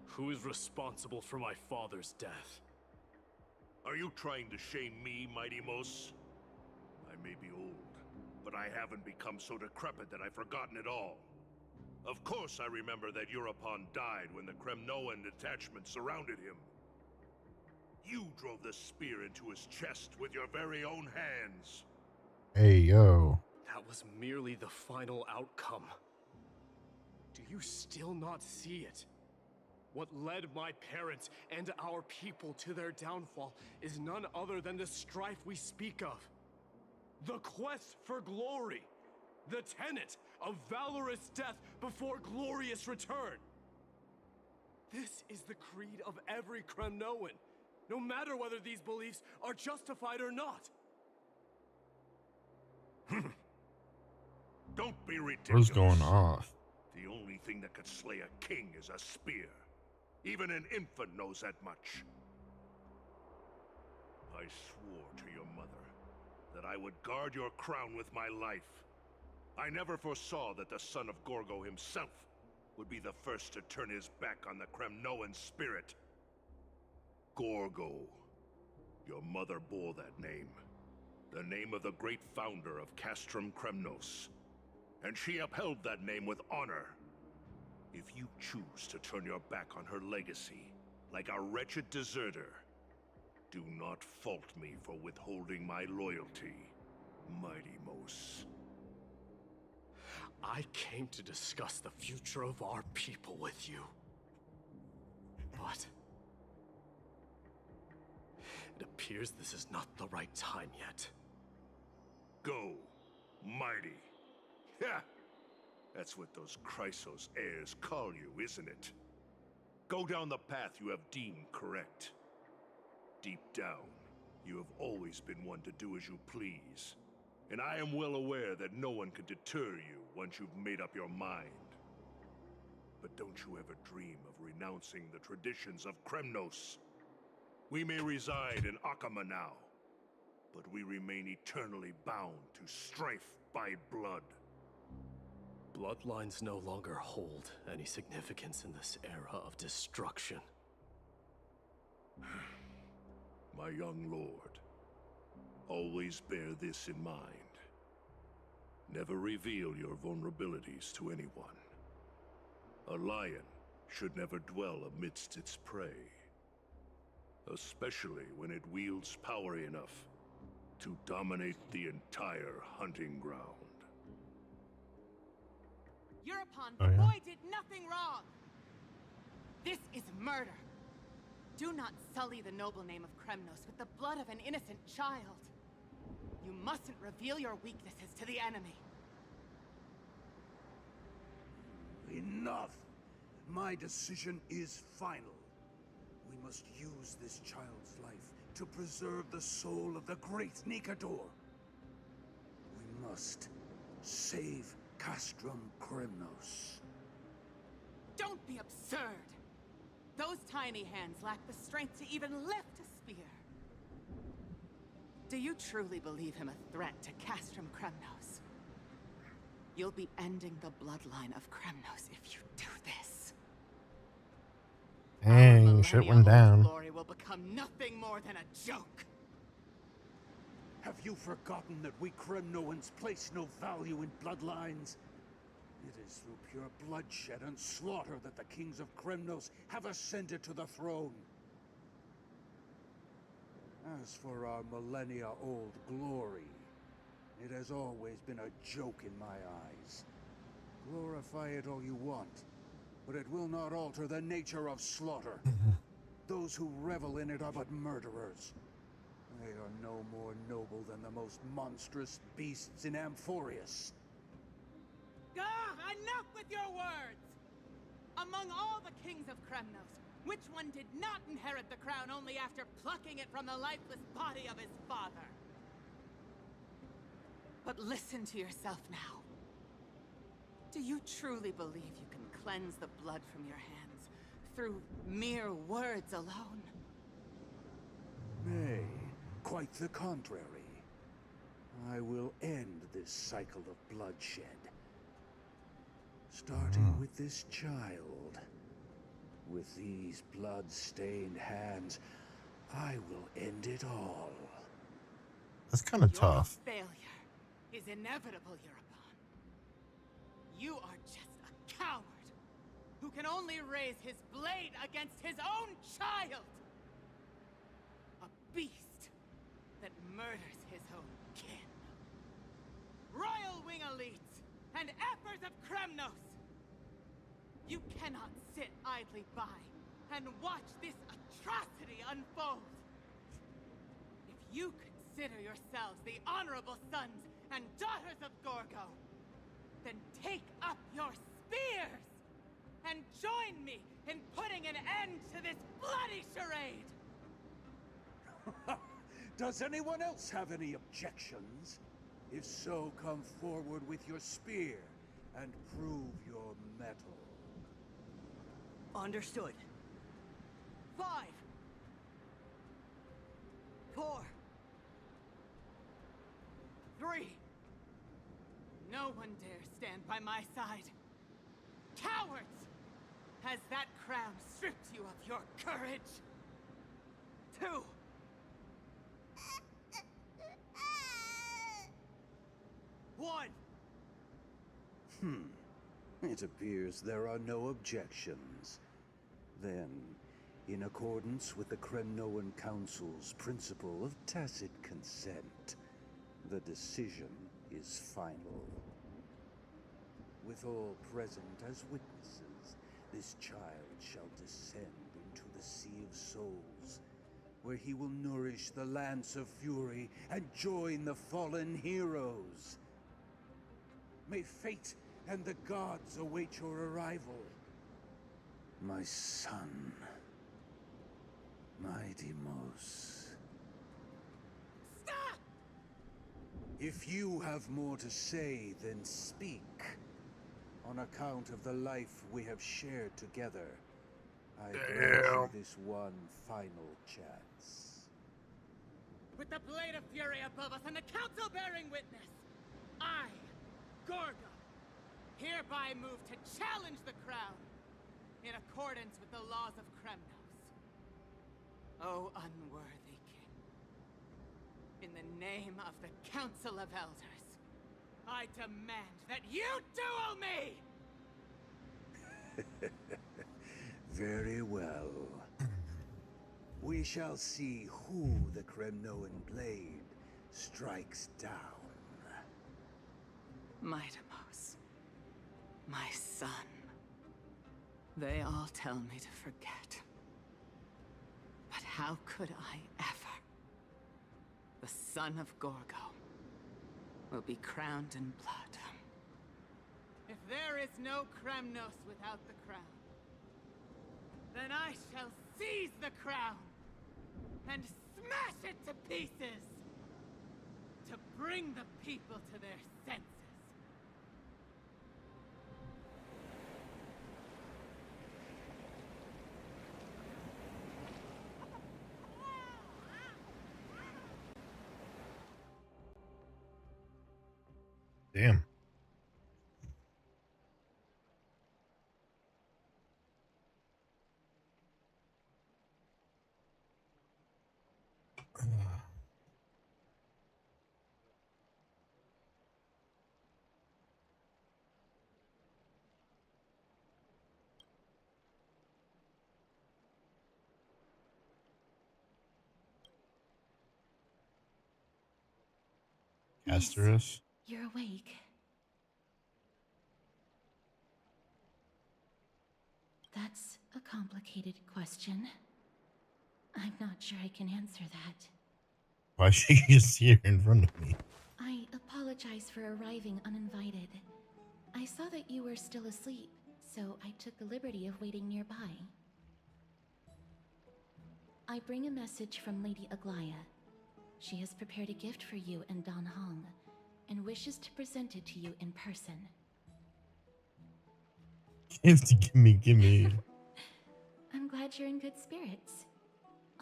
Who is responsible for my father's death? Are you trying to shame me, Mighty Mos? I may be old, but I haven't become so decrepit that I've forgotten it all. Of course I remember that Europon died when the Kremnoan detachment surrounded him. You drove the spear into his chest with your very own hands. Hey, yo. That was merely the final outcome. Do you still not see it? What led my parents and our people to their downfall is none other than the strife we speak of. The quest for glory. The tenet of valorous death before glorious return. This is the creed of every Kremnoan, no matter whether these beliefs are justified or not. Don't be ridiculous. What's going on? The only thing that could slay a king is a spear. Even an infant knows that much. I swore to your mother that I would guard your crown with my life. I never foresaw that the son of Gorgo himself would be the first to turn his back on the Kremnoan spirit. Gorgo. Your mother bore that name. The name of the great founder of Castrum Kremnos. And she upheld that name with honor. If you choose to turn your back on her legacy, like a wretched deserter, do not fault me for withholding my loyalty, Mighty Mos. I came to discuss the future of our people with you. But it appears this is not the right time yet. Go, Mighty. Yeah, that's what those Chrysos heirs call you, isn't it? Go down the path you have deemed correct. Deep down, you have always been one to do as you please. And I am well aware that no one can deter you once you've made up your mind. But don't you ever dream of renouncing the traditions of Kremnos. We may reside in Akama now, but we remain eternally bound to strife by blood. Bloodlines no longer hold any significance in this era of destruction. My young lord, always bear this in mind. Never reveal your vulnerabilities to anyone. A lion should never dwell amidst its prey, especially when it wields power enough to dominate the entire hunting ground. Europon, Oh, the yeah? boy did nothing wrong! This is murder! Do not sully the noble name of Kremnos with the blood of an innocent child. You mustn't reveal your weaknesses to the enemy. Enough! My decision is final. We must use this child's life to preserve the soul of the great Nikador. We must save Castrum Kremnos. Don't be absurd! Those tiny hands lack the strength to even lift a spear. Do you truly believe him a threat to Castrum Kremnos? You'll be ending the bloodline of Kremnos if you do this. Dang, shit went down. Glory will become nothing more than a joke. Have you forgotten that we Kremnoans place no value in bloodlines? It is through pure bloodshed and slaughter that the kings of Kremnos have ascended to the throne. As for our millennia-old glory, it has always been a joke in my eyes. Glorify it all you want, but it will not alter the nature of slaughter. Those who revel in it are but murderers. They are no more noble than the most monstrous beasts in Amphorius. Enough with your words! Among all the kings of Kremnos, which one did not inherit the crown only after plucking it from the lifeless body of his father? But listen to yourself now. Do you truly believe you can cleanse the blood from your hands through mere words alone? Nay, quite the contrary. I will end this cycle of bloodshed. Starting with this child. With these blood-stained hands, I will end it all. That's kind of tough. Your failure is inevitable, European. You are just a coward who can only raise his blade against his own child. A beast that murders his own kin. Royal Wing elites and Ephors of Kremnos! You cannot sit idly by and watch this atrocity unfold. If you consider yourselves the honorable sons and daughters of Gorgo, then take up your spears and join me in putting an end to this bloody charade! Does anyone else have any objections? If so, come forward with your spear and prove your mettle. Understood. 5, 4, 3. No one dare stand by my side. Cowards! Has that crown stripped you of your courage? 2. One. It appears there are no objections. Then, in accordance with the Kremnoan Council's principle of tacit consent, the decision is final. With all present as witnesses, this child shall descend into the Sea of Souls, where he will nourish the Lance of Fury and join the fallen heroes. May fate and the gods await your arrival. My son. My Deimos. Stop! If you have more to say, then speak. On account of the life we have shared together, I grant you this one final chance. With the blade of fury above us and the council bearing witness, I, Gorgo, hereby move to challenge the crown in accordance with the laws of Kremnos. O unworthy king, in the name of the Council of Elders, I demand that you duel me! Very well. We shall see who the Kremnoan blade strikes down. My Deimos, my son. They all tell me to forget. But how could I ever? The son of Gorgo will be crowned in blood. If there is no Kremnos without the crown, then I shall seize the crown and smash it to pieces to bring the people to their senses. Damn. Asterisk. You're awake. That's a complicated question. I'm not sure I can answer that. Why is she just here in front of me? I apologize for arriving uninvited. I saw that you were still asleep, so I took the liberty of waiting nearby. I bring a message from Lady Aglaya. She has prepared a gift for you and Don Hong, and wishes to present it to you in person. Gimme. I'm glad you're in good spirits.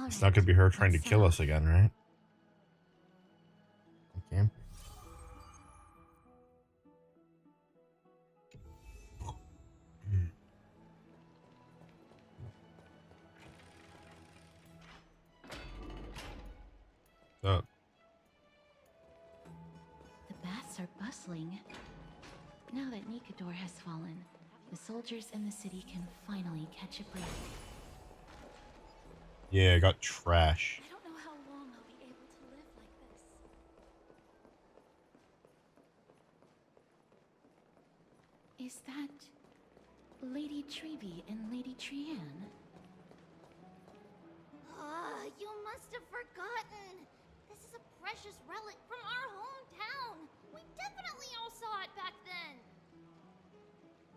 It's not gonna be her trying to kill us again, right? Okay. jostling. Now that Nikador has fallen, the soldiers in the city can finally catch a break. Yeah, I got trash. I don't know how long I'll be able to live like this. Is that Lady Treby and Lady Trianne? You must have forgotten. This is a precious relic from our hometown. We definitely all saw it back then.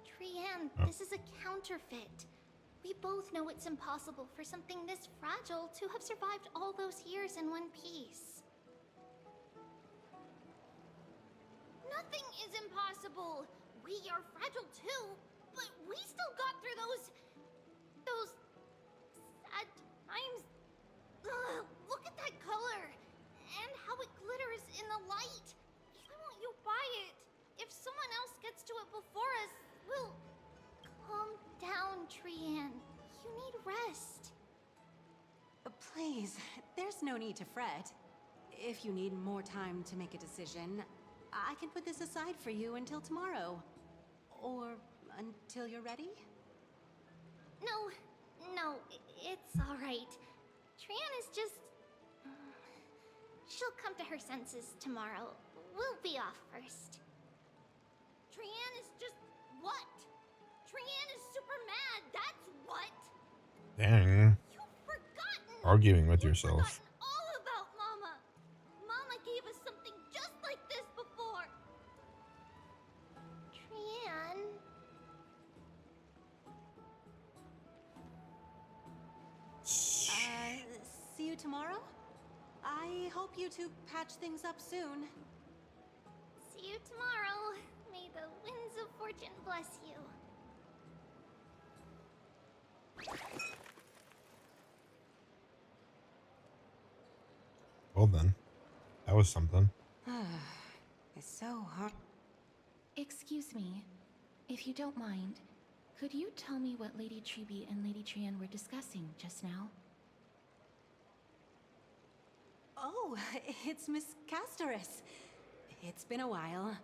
Trianne, this is a counterfeit. We both know it's impossible for something this fragile to have survived all those years in one piece. Nothing is impossible. We are fragile too, but we still got through those sad times. Ugh, look at that color and how it glitters in the light. Why won't you buy it? If someone else gets to it before us, we'll... Calm down, Trianne. You need rest. Please, there's no need to fret. If you need more time to make a decision, I can put this aside for you until tomorrow. Or until you're ready? No, it's all right. Trianne is just... She'll come to her senses tomorrow. We'll be off first. Trianne is just... what? Trianne is super mad, that's what! Dang. You've forgotten! Arguing with You've yourself. forgotten all about Mama! Mama gave us something just like this before! Trianne... See you tomorrow? I hope you two patch things up soon. See you tomorrow. May the winds of fortune bless you. Well then, that was something. It's so hot. Excuse me, if you don't mind, could you tell me what Lady Treby and Lady Trianne were discussing just now? Oh, it's Miss Castoris. It's been a while.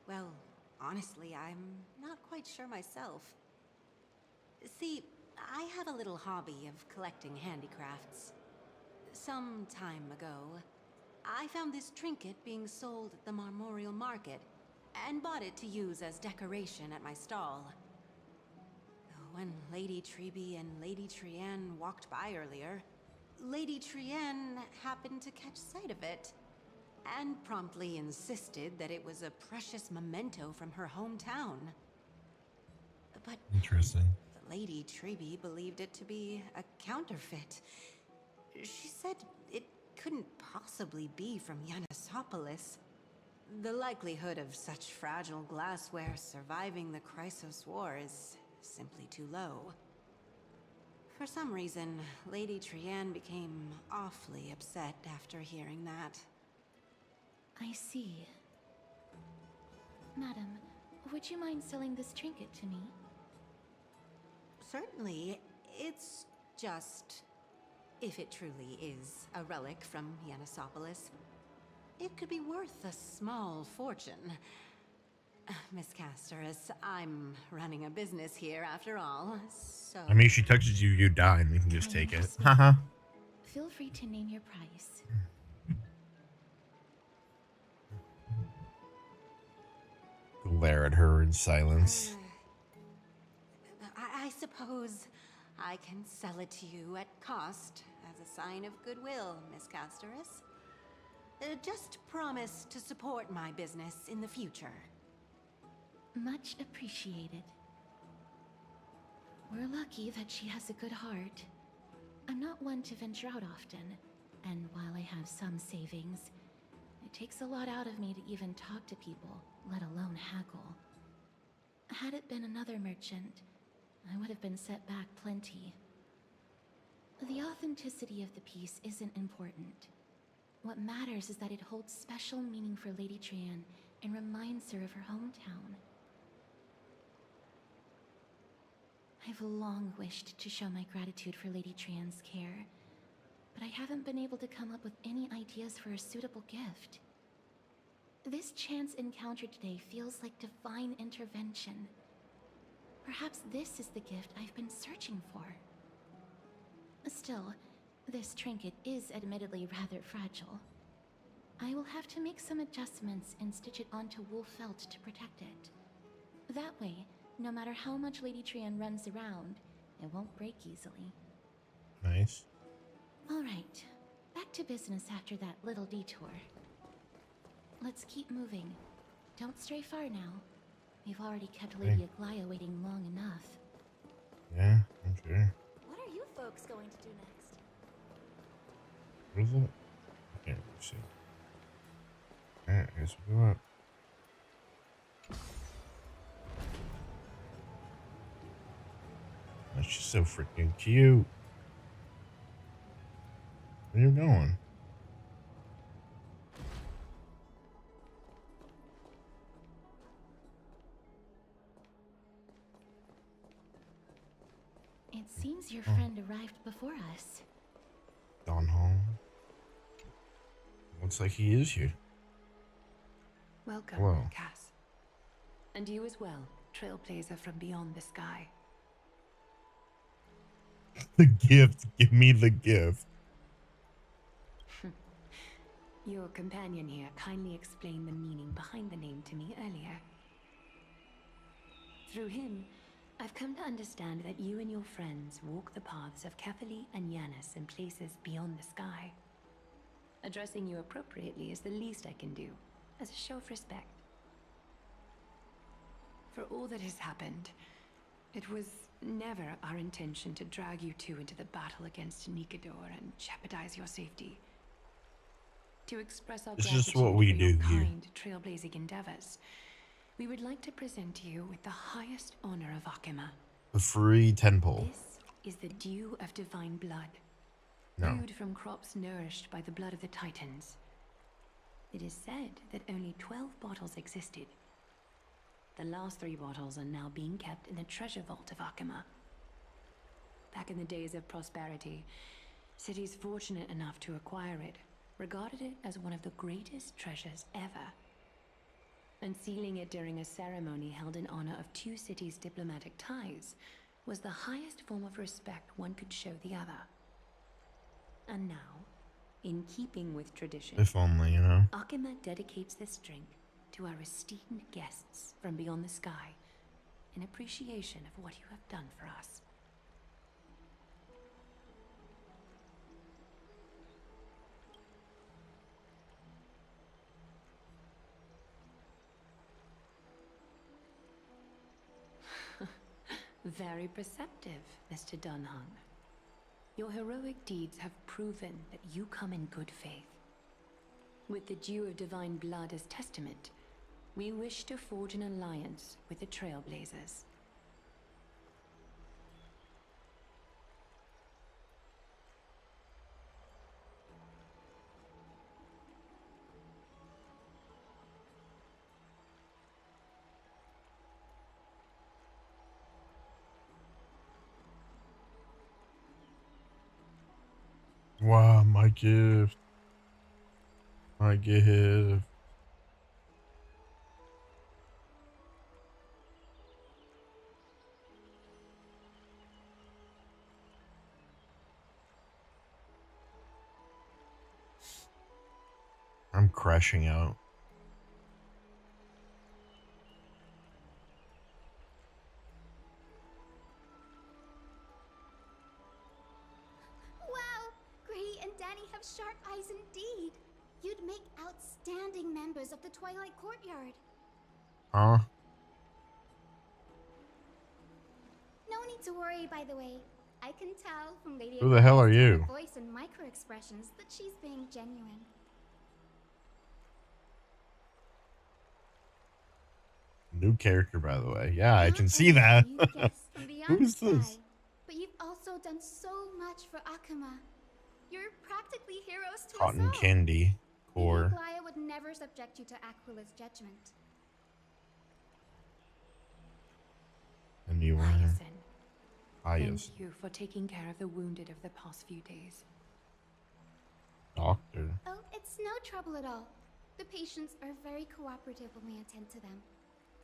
Well, honestly, I'm not quite sure myself. See, I have a little hobby of collecting handicrafts. Some time ago, I found this trinket being sold at the Memorial Market and bought it to use as decoration at my stall. When Lady Treby and Lady Trianne walked by earlier, Lady Trianne happened to catch sight of it and promptly insisted that it was a precious memento from her hometown. But Interesting. Lady Treby believed it to be a counterfeit. She said it couldn't possibly be from Yanisopolis. The likelihood of such fragile glassware surviving the Chrysos War is simply too low. For some reason, Lady Trianne became awfully upset after hearing that. I see. Madam, would you mind selling this trinket to me? Certainly. It's just... if it truly is a relic from Yanisopolis, it could be worth a small fortune. Miss Castoris, I'm running a business here after all, so... I mean, if she touches you, you die, and we can just take it. Haha. Feel free to name your price. Glare at her in silence. I suppose I can sell it to you at cost as a sign of goodwill, Miss Castoris. Just promise to support my business in the future. Much appreciated. We're lucky that she has a good heart. I'm not one to venture out often, and while I have some savings, it takes a lot out of me to even talk to people, let alone haggle. Had it been another merchant, I would have been set back plenty. The authenticity of the piece isn't important. What matters is that it holds special meaning for Lady Trianne and reminds her of her hometown. I've long wished to show my gratitude for Lady Trianne's care, but I haven't been able to come up with any ideas for a suitable gift. This chance encounter today feels like divine intervention. Perhaps this is the gift I've been searching for. Still, this trinket is admittedly rather fragile. I will have to make some adjustments and stitch it onto wool felt to protect it. That way, no matter how much Lady Trian runs around, it won't break easily. Nice. Alright, back to business after that little detour. Let's keep moving. Don't stray far now. We've already kept Lady Aglaya waiting long enough. Yeah, I'm sure. What are you folks going to do next? What is it? I can't really see. Alright, I guess we go up. That's just so freaking cute. Where are you going? It seems your friend arrived before us. Don home. Looks like he is here. Welcome, Hello. Cass. And you as well, trailblazer from beyond the sky. The gift. Give me the gift. Your companion here kindly explained the meaning behind the name to me earlier. Through him, I've come to understand that you and your friends walk the paths of Kefali and Yanis in places beyond the sky. Addressing you appropriately is the least I can do, as a show of respect. For all that has happened, it was never our intention to drag you two into the battle against Nikador and jeopardize your safety. To express our It's gratitude just what we for your do here. kind trailblazing endeavors, we would like to present you with the highest honor of Akima. The free temple. This is the dew of divine blood, No. brewed from crops nourished by the blood of the Titans. It is said that only 12 bottles existed. The last 3 bottles are now being kept in the treasure vault of Akima. Back in the days of prosperity, cities fortunate enough to acquire it regarded it as one of the greatest treasures ever. Unsealing it during a ceremony held in honor of 2 cities' diplomatic ties was the highest form of respect one could show the other. And now, in keeping with tradition, If only, you know. Akima dedicates this drink to our esteemed guests from beyond the sky in appreciation of what you have done for us. Very perceptive, Mr. Dunhung. Your heroic deeds have proven that you come in good faith. With the dew of divine blood as testament, we wish to forge an alliance with the Trailblazers. Wow, my gift. My gift. I'm crashing out. Wow! Gray and Danny have sharp eyes indeed. You'd make outstanding members of the Twilight Courtyard. Huh? No need to worry, by the way. I can tell from Lady Who the hell are Aglaya's tone of you? voice and micro-expressions that she's being genuine. New character, by the way. Yeah, I Not can see only that. have you guests from beyond Who's the this? sky, but you've also done so much for Akuma. You're practically heroes to Cotton us all. candy Lady core. Aglaya would never subject you to Aquila's judgment. And you were Hyacinth, Hyacinth. thank you for taking care of the wounded of the past few days. Doctor. Oh, it's no trouble at all. The patients are very cooperative when we attend to them.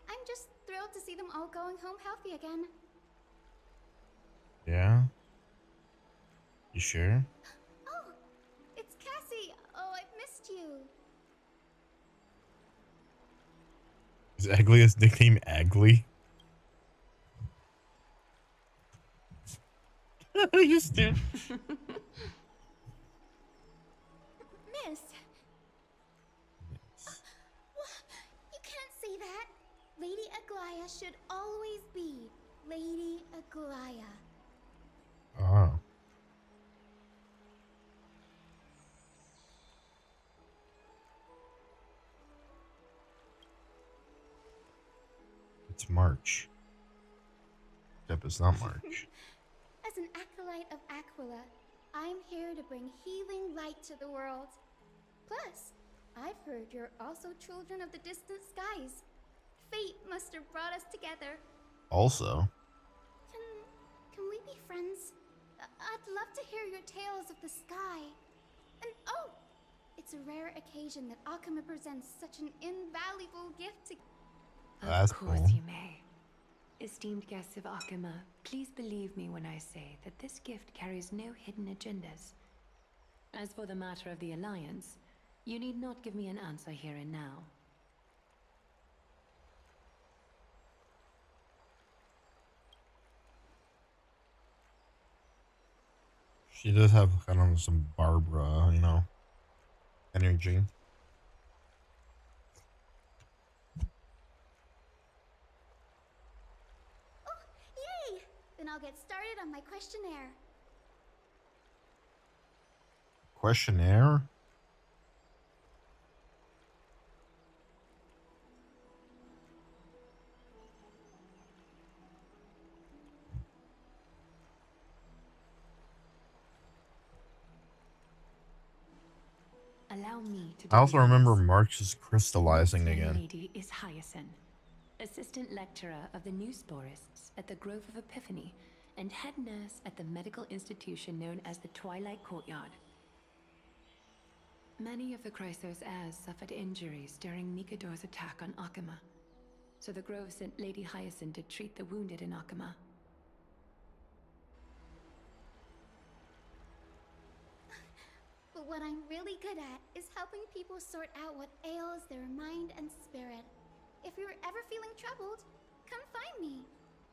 I'm just thrilled to see them all going home healthy again. Yeah? You sure? Oh, it's Cassie. Oh, I've missed you. Is Aglia's nickname Agli? You stupid. Miss. You can't say that. Lady Aglaia should always be Lady Aglaia. Oh. It's March. Except it's not March. As an acolyte of Aquila, I'm here to bring healing light to the world. Plus, I've heard you're also children of the distant skies. Fate must have brought us together. Also. Can we be friends? I'd love to hear your tales of the sky. And oh, it's a rare occasion that Akama presents such an invaluable gift to... Of course you may. Esteemed guests of Akama, please believe me when I say that this gift carries no hidden agendas. As for the matter of the Alliance, you need not give me an answer here and now. She does have kind of some Barbara, you know, energy. Oh, yay! Then I'll get started on my questionnaire. Questionnaire? Allow me to I also remember March is crystallizing this young again. lady is Hyacinth, assistant lecturer of the new sporists at the Grove of Epiphany and head nurse at the medical institution known as the Twilight Courtyard. Many of the Chrysos heirs suffered injuries during Nikador's attack on Akama, so the Grove sent Lady Hyacinth to treat the wounded in Akama. But what I'm really good at is helping people sort out what ails their mind and spirit. If you're ever feeling troubled, come find me.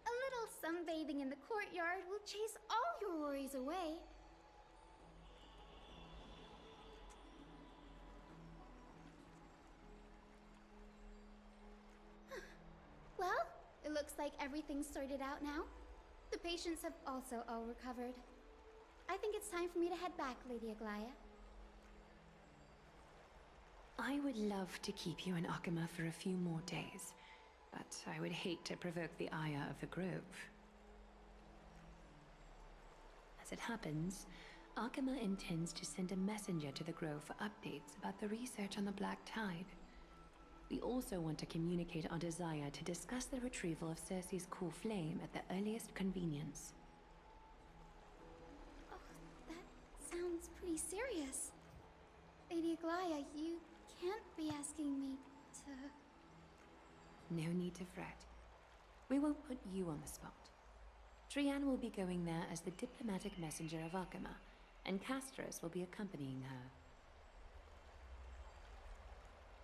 A little sunbathing in the courtyard will chase all your worries away. Well, it looks like everything's sorted out now. The patients have also all recovered. I think it's time for me to head back, Lady Aglaia. I would love to keep you in Akama for a few more days, but I would hate to provoke the ire of the Grove. As it happens, Akama intends to send a messenger to the Grove for updates about the research on the Black Tide. We also want to communicate our desire to discuss the retrieval of Circe's core flame at the earliest convenience. Oh, that sounds pretty serious. Lady Aglaia, you can't be asking me to... No need to fret. We won't put you on the spot. Trianne will be going there as the diplomatic messenger of Akama, and Castros will be accompanying her.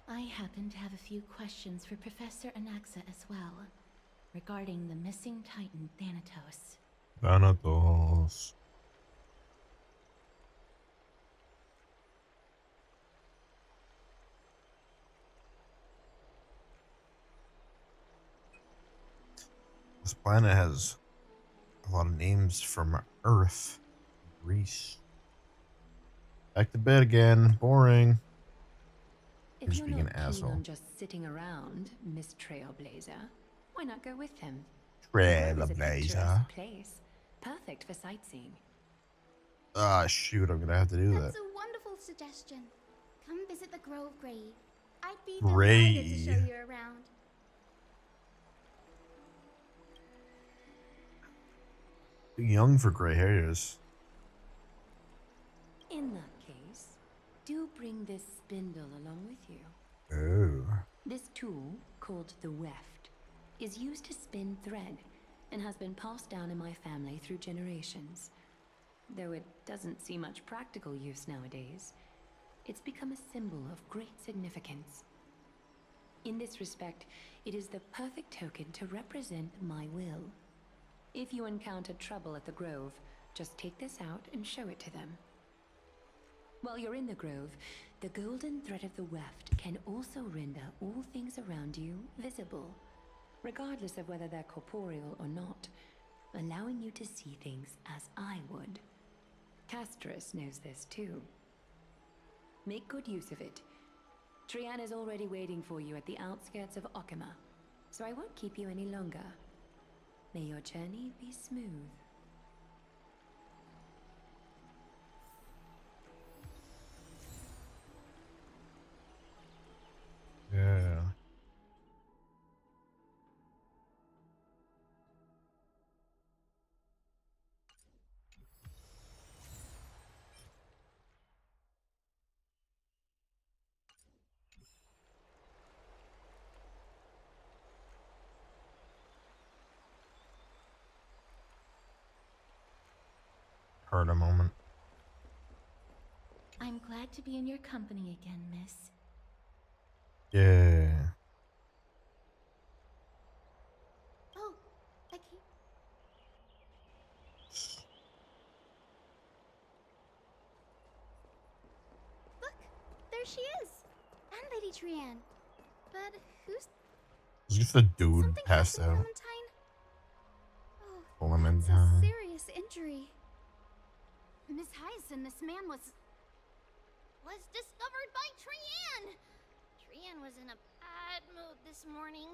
I happen to have a few questions for Professor Anaxa as well, regarding the missing Titan Thanatos. Thanatos. This planet has a lot of names from Earth, Greece. Back to bed again. Boring. If He's you're being an not keen asshole. on just sitting around, Miss Trailblazer, why not go with him? Trailblazer. Place, perfect for sightseeing. Ah, shoot, I'm gonna have to do that. That's a wonderful suggestion. Come visit the Grove Grave. I'd be Gray. delighted to show you around. Too young for gray hairs. In that case, do bring this spindle along with you. This tool, called the weft, is used to spin thread and has been passed down in my family through generations. Though it doesn't see much practical use nowadays, it's become a symbol of great significance. In this respect, it is the perfect token to represent my will. If you encounter trouble at the Grove, just take this out and show it to them. While you're in the Grove, the golden thread of the weft can also render all things around you visible, regardless of whether they're corporeal or not, allowing you to see things as I would. Castris knows this too. Make good use of it. Trian is already waiting for you at the outskirts of Okima, so I won't keep you any longer. May your journey be smooth. Yeah. Heard a moment. I'm glad to be in your company again, miss. Yeah. Oh, I can't. Look, there she is, and Lady Trian. But who's? It's just a dude Something passed happened, out. Clementine? Oh, Clementine. that's a serious injury. Miss Hyacinth, this man was discovered by Trian. Trian was in a bad mood this morning,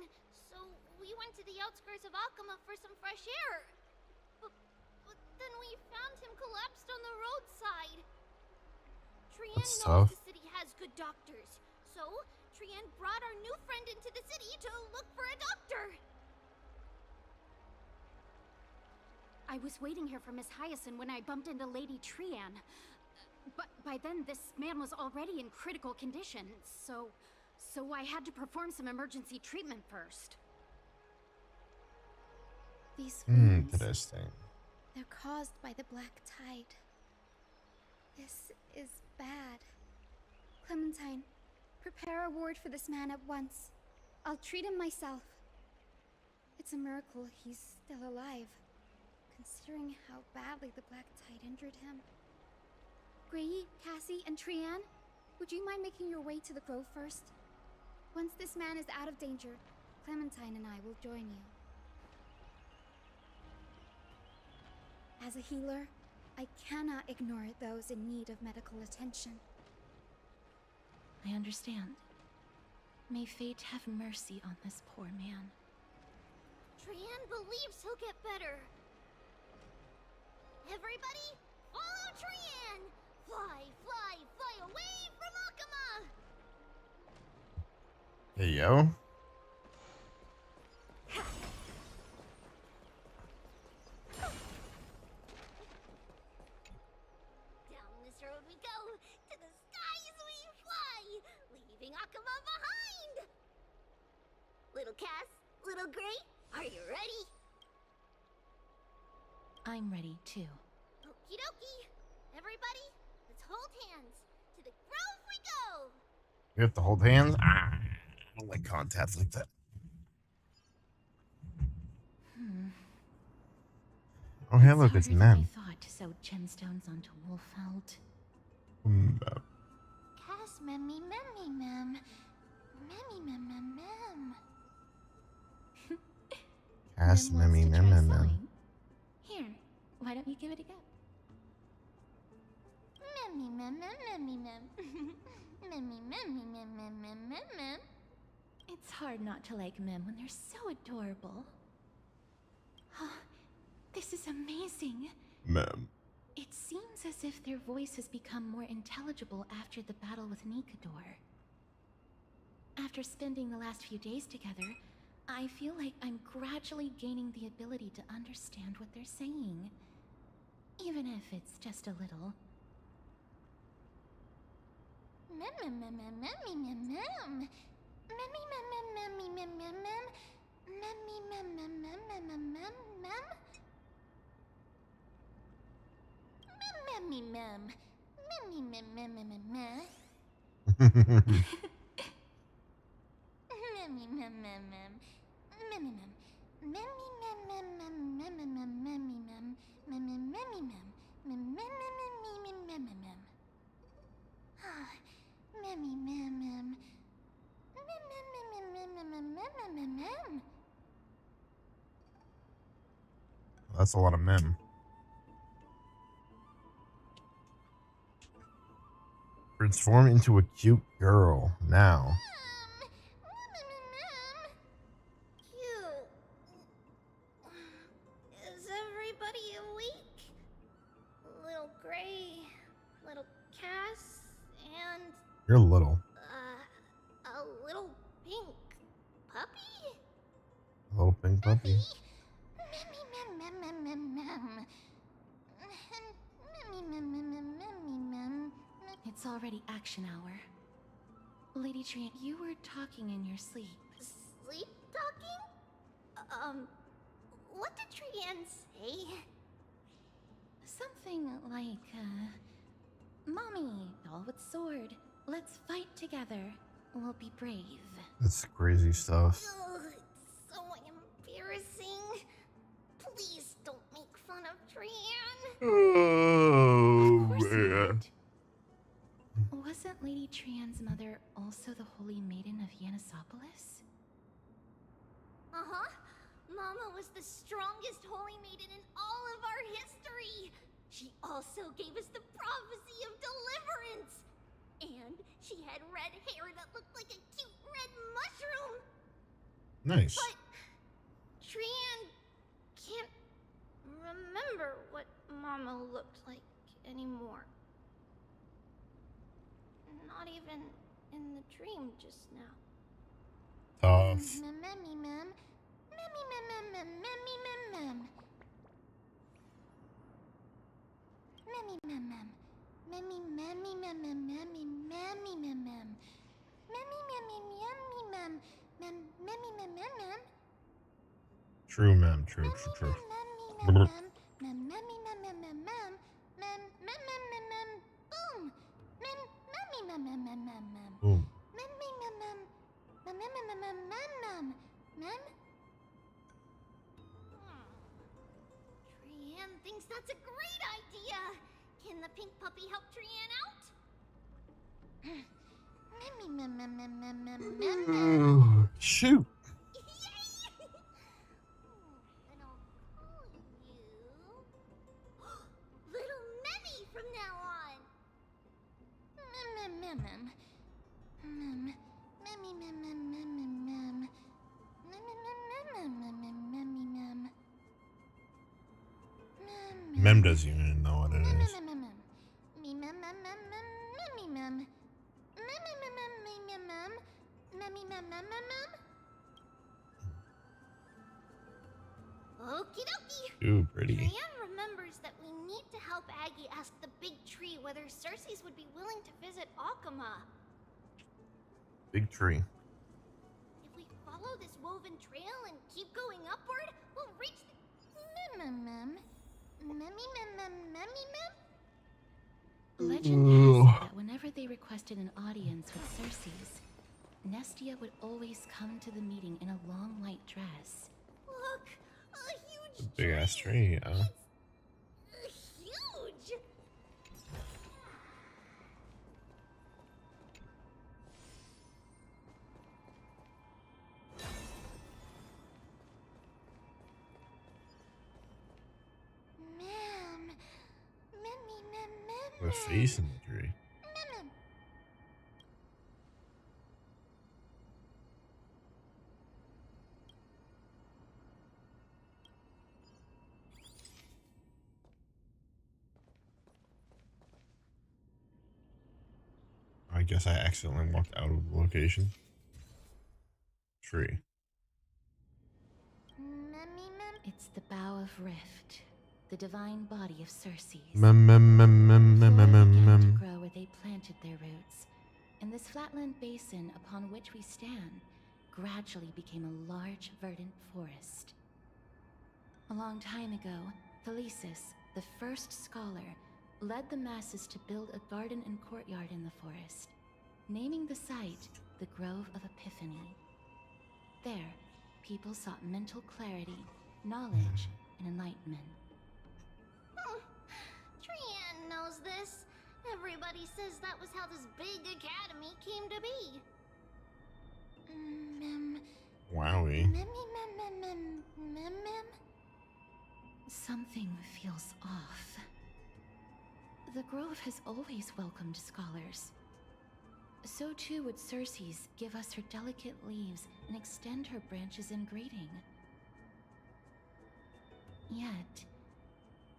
so we went to the outskirts of Akama for some fresh air. But then we found him collapsed on the roadside. Trian That's knows tough. the city has good doctors, so Trian brought our new friend into the city to look for a doctor. I was waiting here for Miss Hyacinth when I bumped into Lady Trian. But by then, this man was already in critical condition, so I had to perform some emergency treatment first. These wounds, Interesting. they're caused by the black tide. This is bad. Clementine, prepare a ward for this man at once. I'll treat him myself. It's a miracle he's still alive, considering how badly the black tide injured him. Gray, Cassie, and Trian, would you mind making your way to the Grove first? Once this man is out of danger, Clementine and I will join you. As a healer, I cannot ignore those in need of medical attention. I understand. May fate have mercy on this poor man. Trian believes he'll get better. Everybody, follow Trian! Fly, fly, fly away from Akama! Hey, yo. Down this road we go, to the skies we fly, leaving Akama behind! Little Cass, little Gray, are you ready? I'm ready too. Okie dokie. Everybody, let's hold hands. To the Grove we go! We have to hold hands? Ah, I don't like contact like that. Oh, hey, look, it's harder than men. I thought to sew gemstones onto wool felt. Cass, memmy, memmy, mem. Memmy, mem, mem, mem. Ask Mem wants Mimmy, to Mim, try Mim, Mim. sewing. Here, why don't you give it a go? Memmy, mem, mem, memmy, mem. Memmy, memmy, mem, mem, mem, mem, mem. It's hard not to like Mem when they're so adorable. Oh, this is amazing. Mem. It seems as if their voice has become more intelligible after the battle with Nikador. After spending the last few days together, I feel like I'm gradually gaining the ability to understand what they're saying. Even if it's just a little. Mem, mem, mem, mem, memmy, mem, mem. That's a lot of mem. Transform into a cute girl now. Cute. Is everybody awake? Little Gray, little Cass, and You're little. a little pink puppy? A little pink puppy. It's already action hour. Lady Trian, you were talking in your sleep. Sleep talking? What did Trian say? Something like, Mommy, doll with sword, let's fight together. We'll be brave. That's crazy stuff. Ugh, it's so embarrassing. Please don't make fun of Trian. Oh, of course man. not. Wasn't Lady Trian's mother also the Holy Maiden of Yanisopolis? Uh-huh. Mama was the strongest holy maiden in all of our history. She also gave us the prophecy of deliverance. And she had red hair that looked like a cute red mushroom. Nice. But Trian can't remember what Mama looked like anymore. Not even in the dream just now. Tough. Memmy mem. Memmy mem mem memmy mem mem. Memmy mem mem. Memmy memmy mem mem memmy memmy mem mem. Memmy memmy memmy mem mem memmy mem mem mem. True, mem. True. Memmy mem mem memmy mem mem mem mem mem mem mem mem mem boom. Mem memmy mem mem mem mem mem. Boom. Memmy mem mem mem mem mem mem mem mem mem. Trian thinks that's a great idea. Can the pink puppy help Trian out? Memmy mem mem mem mem mem mem mem. Shoot. And I'll call you Little Memmy from now on. Mem mem mem mem. Mem. Memmy mem mem mem mem mem. Mem mem mem mem mem mem memmy mem. Mem doesn't even know what it is. Me mem mem mem mem memmy mem. Memmy mem mem mem mem. Memmy mem mem mem mem. Okie dokie. Too pretty. Trian remembers that we need to help Aggie ask the big tree whether Cersei's would be willing to visit Akama. Big tree. If we follow this woven trail and keep going upward, we'll reach the mem mem. Memmy mem mem memmy mem. Legend has it that whenever they requested an audience with Cersei's, Nestia would always come to the meeting in a long white dress. Look, a huge Big ass tree, yeah. Huge. Mem. Memmy mem mem. With a face in the tree. Mem. I guess I accidentally walked out of the location. Tree. Memmy mem. It's the Bough of Rift, the divine body of Cersei's. Mem. Before it began to grow where they planted their roots, and this flatland basin upon which we stand gradually became a large, verdant forest. A long time ago, Thelesis, the first scholar, led the masses to build a garden and courtyard in the forest, naming the site the Grove of Epiphany. There, people sought mental clarity, knowledge, and enlightenment. Trian knows this. Everybody says that was how this big academy came to be. Wowie. Something feels off. The Grove has always welcomed scholars. So too would Circe's give us her delicate leaves and extend her branches in greeting. Yet,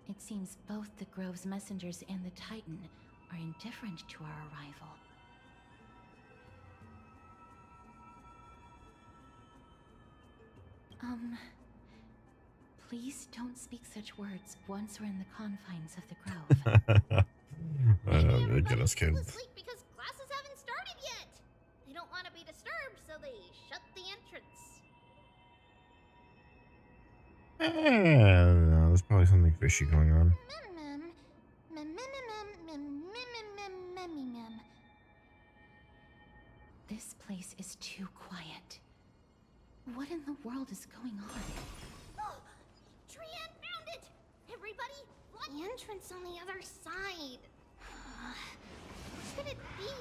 it seems both the Grove's messengers and the Titan are indifferent to our arrival. Please don't speak such words once we're in the confines of the Grove. They get us kids. Asleep because classes haven't started yet. They don't want to be disturbed, so they shut the entrance. There's probably something fishy going on. This place is too quiet. What in the world is going on? Oh, Trian found it! Everybody, the entrance on the other side. What could it be?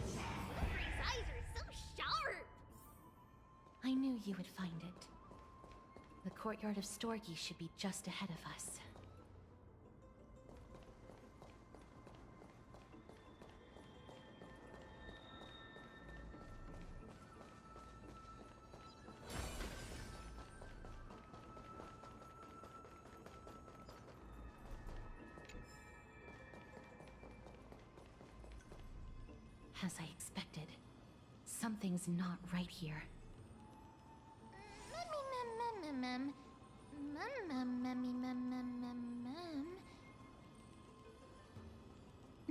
His eyes are so sharp! I knew you would find it. The courtyard of Storgi should be just ahead of us. As I expected, something's not right here.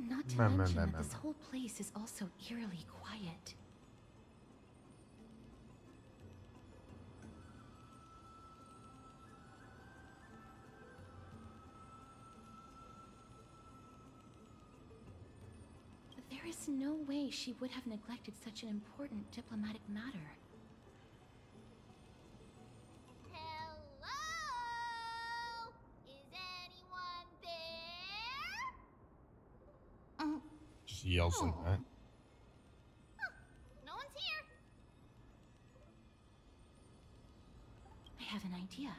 Not to mention that this whole place is also eerily quiet. There is no way she would have neglected such an important diplomatic matter. Hello? Is anyone there? Just yells like that. No one's here. I have an idea.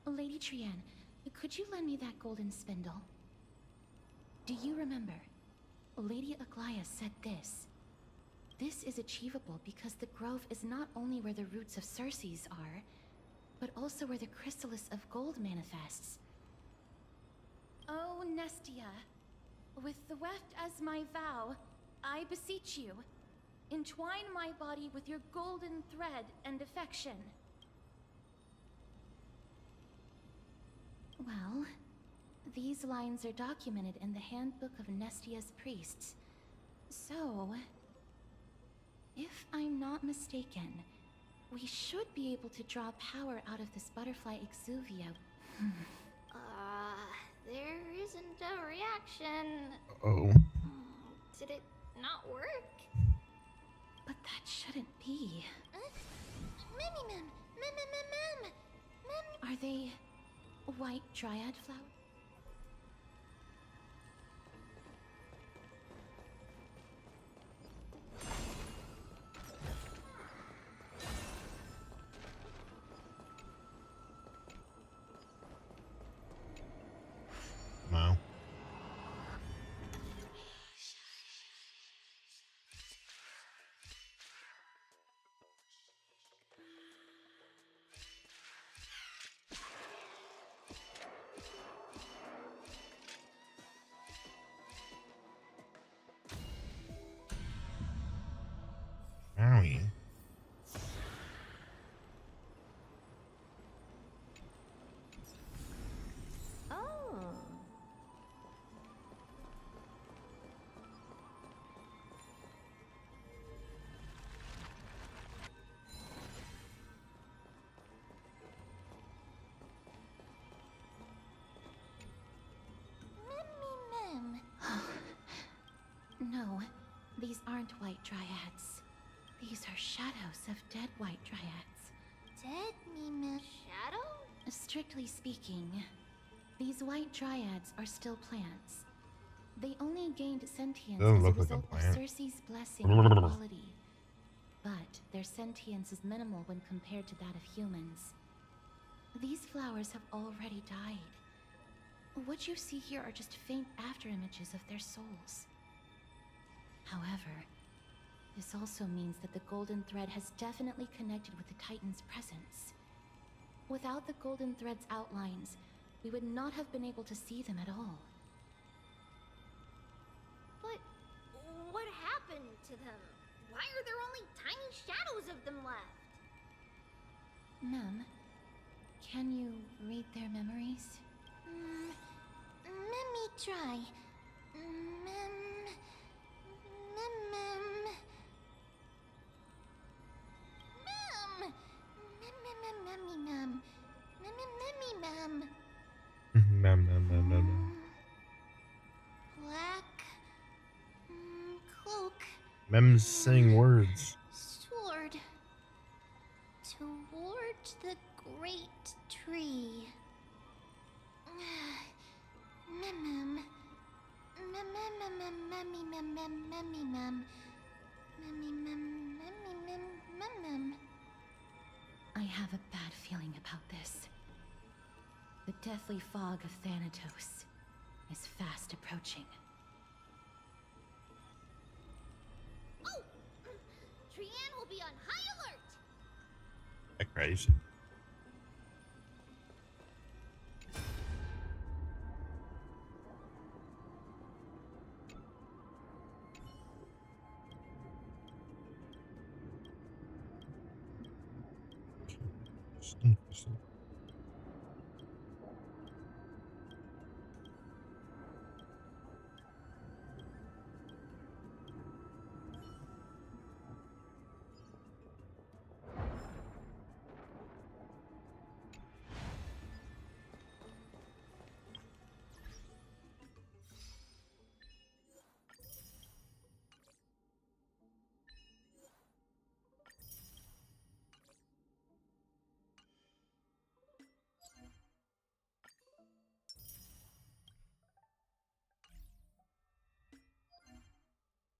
Lady Trian, could you lend me that golden spindle? Do you remember? Lady Aglaia said this. This is achievable because the Grove is not only where the roots of Circe's are, but also where the chrysalis of gold manifests. Oh, Nestia, with the weft as my vow, I beseech you, entwine my body with your golden thread and affection. Well, these lines are documented in the Handbook of Nestia's Priests. So, if I'm not mistaken, we should be able to draw power out of this butterfly exuvia. There isn't a reaction. Oh. Did it not work? But that shouldn't be. Are they white dryad flowers? Wow. dryads. These are shadows of dead white dryads. Dead mean shadow? Strictly speaking, these white dryads are still plants. They only gained sentience Doesn't as a look like a result of plant. Circe's blessing and equality. But their sentience is minimal when compared to that of humans. These flowers have already died. What you see here are just faint afterimages of their souls. However, this also means that the golden thread has definitely connected with the Titan's presence. Without the golden thread's outlines, we would not have been able to see them at all. But what happened to them? Why are there only tiny shadows of them left? Mem, can you read their memories? Let me try. Mem. Black cloak. Mem's saying words. Sword. Toward the great tree. Mem. I have a bad feeling about this. The deathly fog of Thanatos is fast approaching. Oh! Trianne will be on high alert! That crazy. Interesting.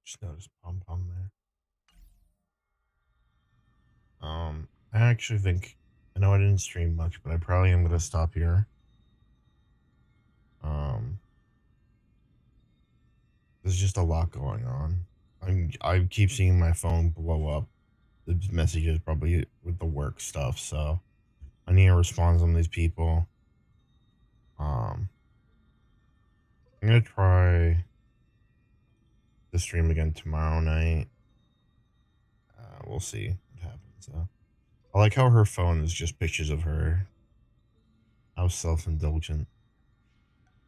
Just noticed pom pom there. I actually think I know I didn't stream much, but I probably am gonna stop here. There's just a lot going on. I keep seeing my phone blow up. The messages probably with the work stuff, so I need to respond to some of these people. I'm gonna try the stream again tomorrow night. We'll see what happens. I like how her phone is just pictures of her. How self-indulgent.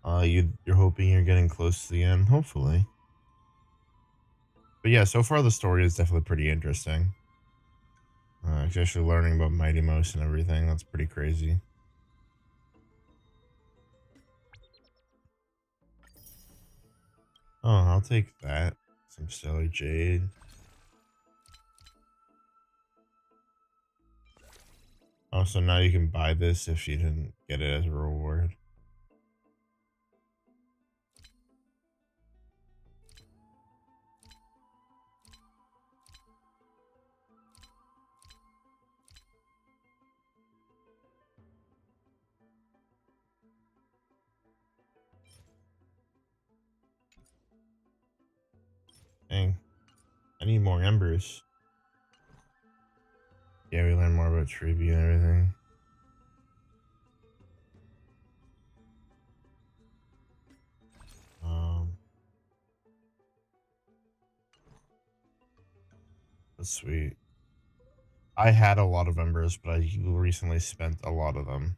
You're hoping you're getting close to the end, hopefully. But yeah, so far the story is definitely pretty interesting. Especially learning about Mighty Mouse and everything. That's pretty crazy. Oh, I'll take that. Some stellar jade. Oh, so now you can buy this if you didn't get it as a reward. Dang. I need more embers. Yeah, we learn more about Tribute and everything. That's sweet. I had a lot of embers, but I recently spent a lot of them.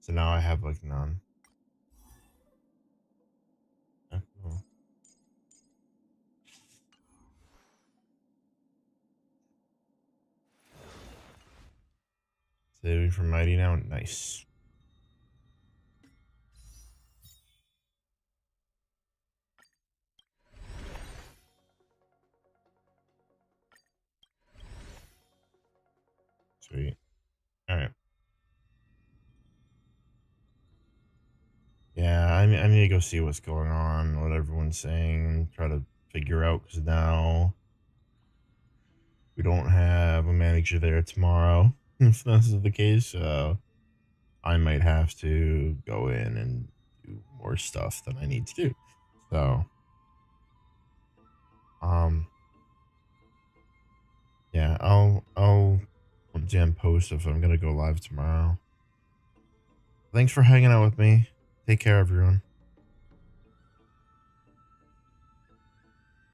So now I have like none. Oh, cool. Saving for Mighty now. Nice. Sweet. All right. Yeah, I need to go see what's going on, what everyone's saying, try to figure out, because now we don't have a manager there tomorrow. If this is the case, I might have to go in and do more stuff than I need to do. So, yeah, I'll jam post if I'm gonna go live tomorrow. Thanks for hanging out with me. Take care, everyone.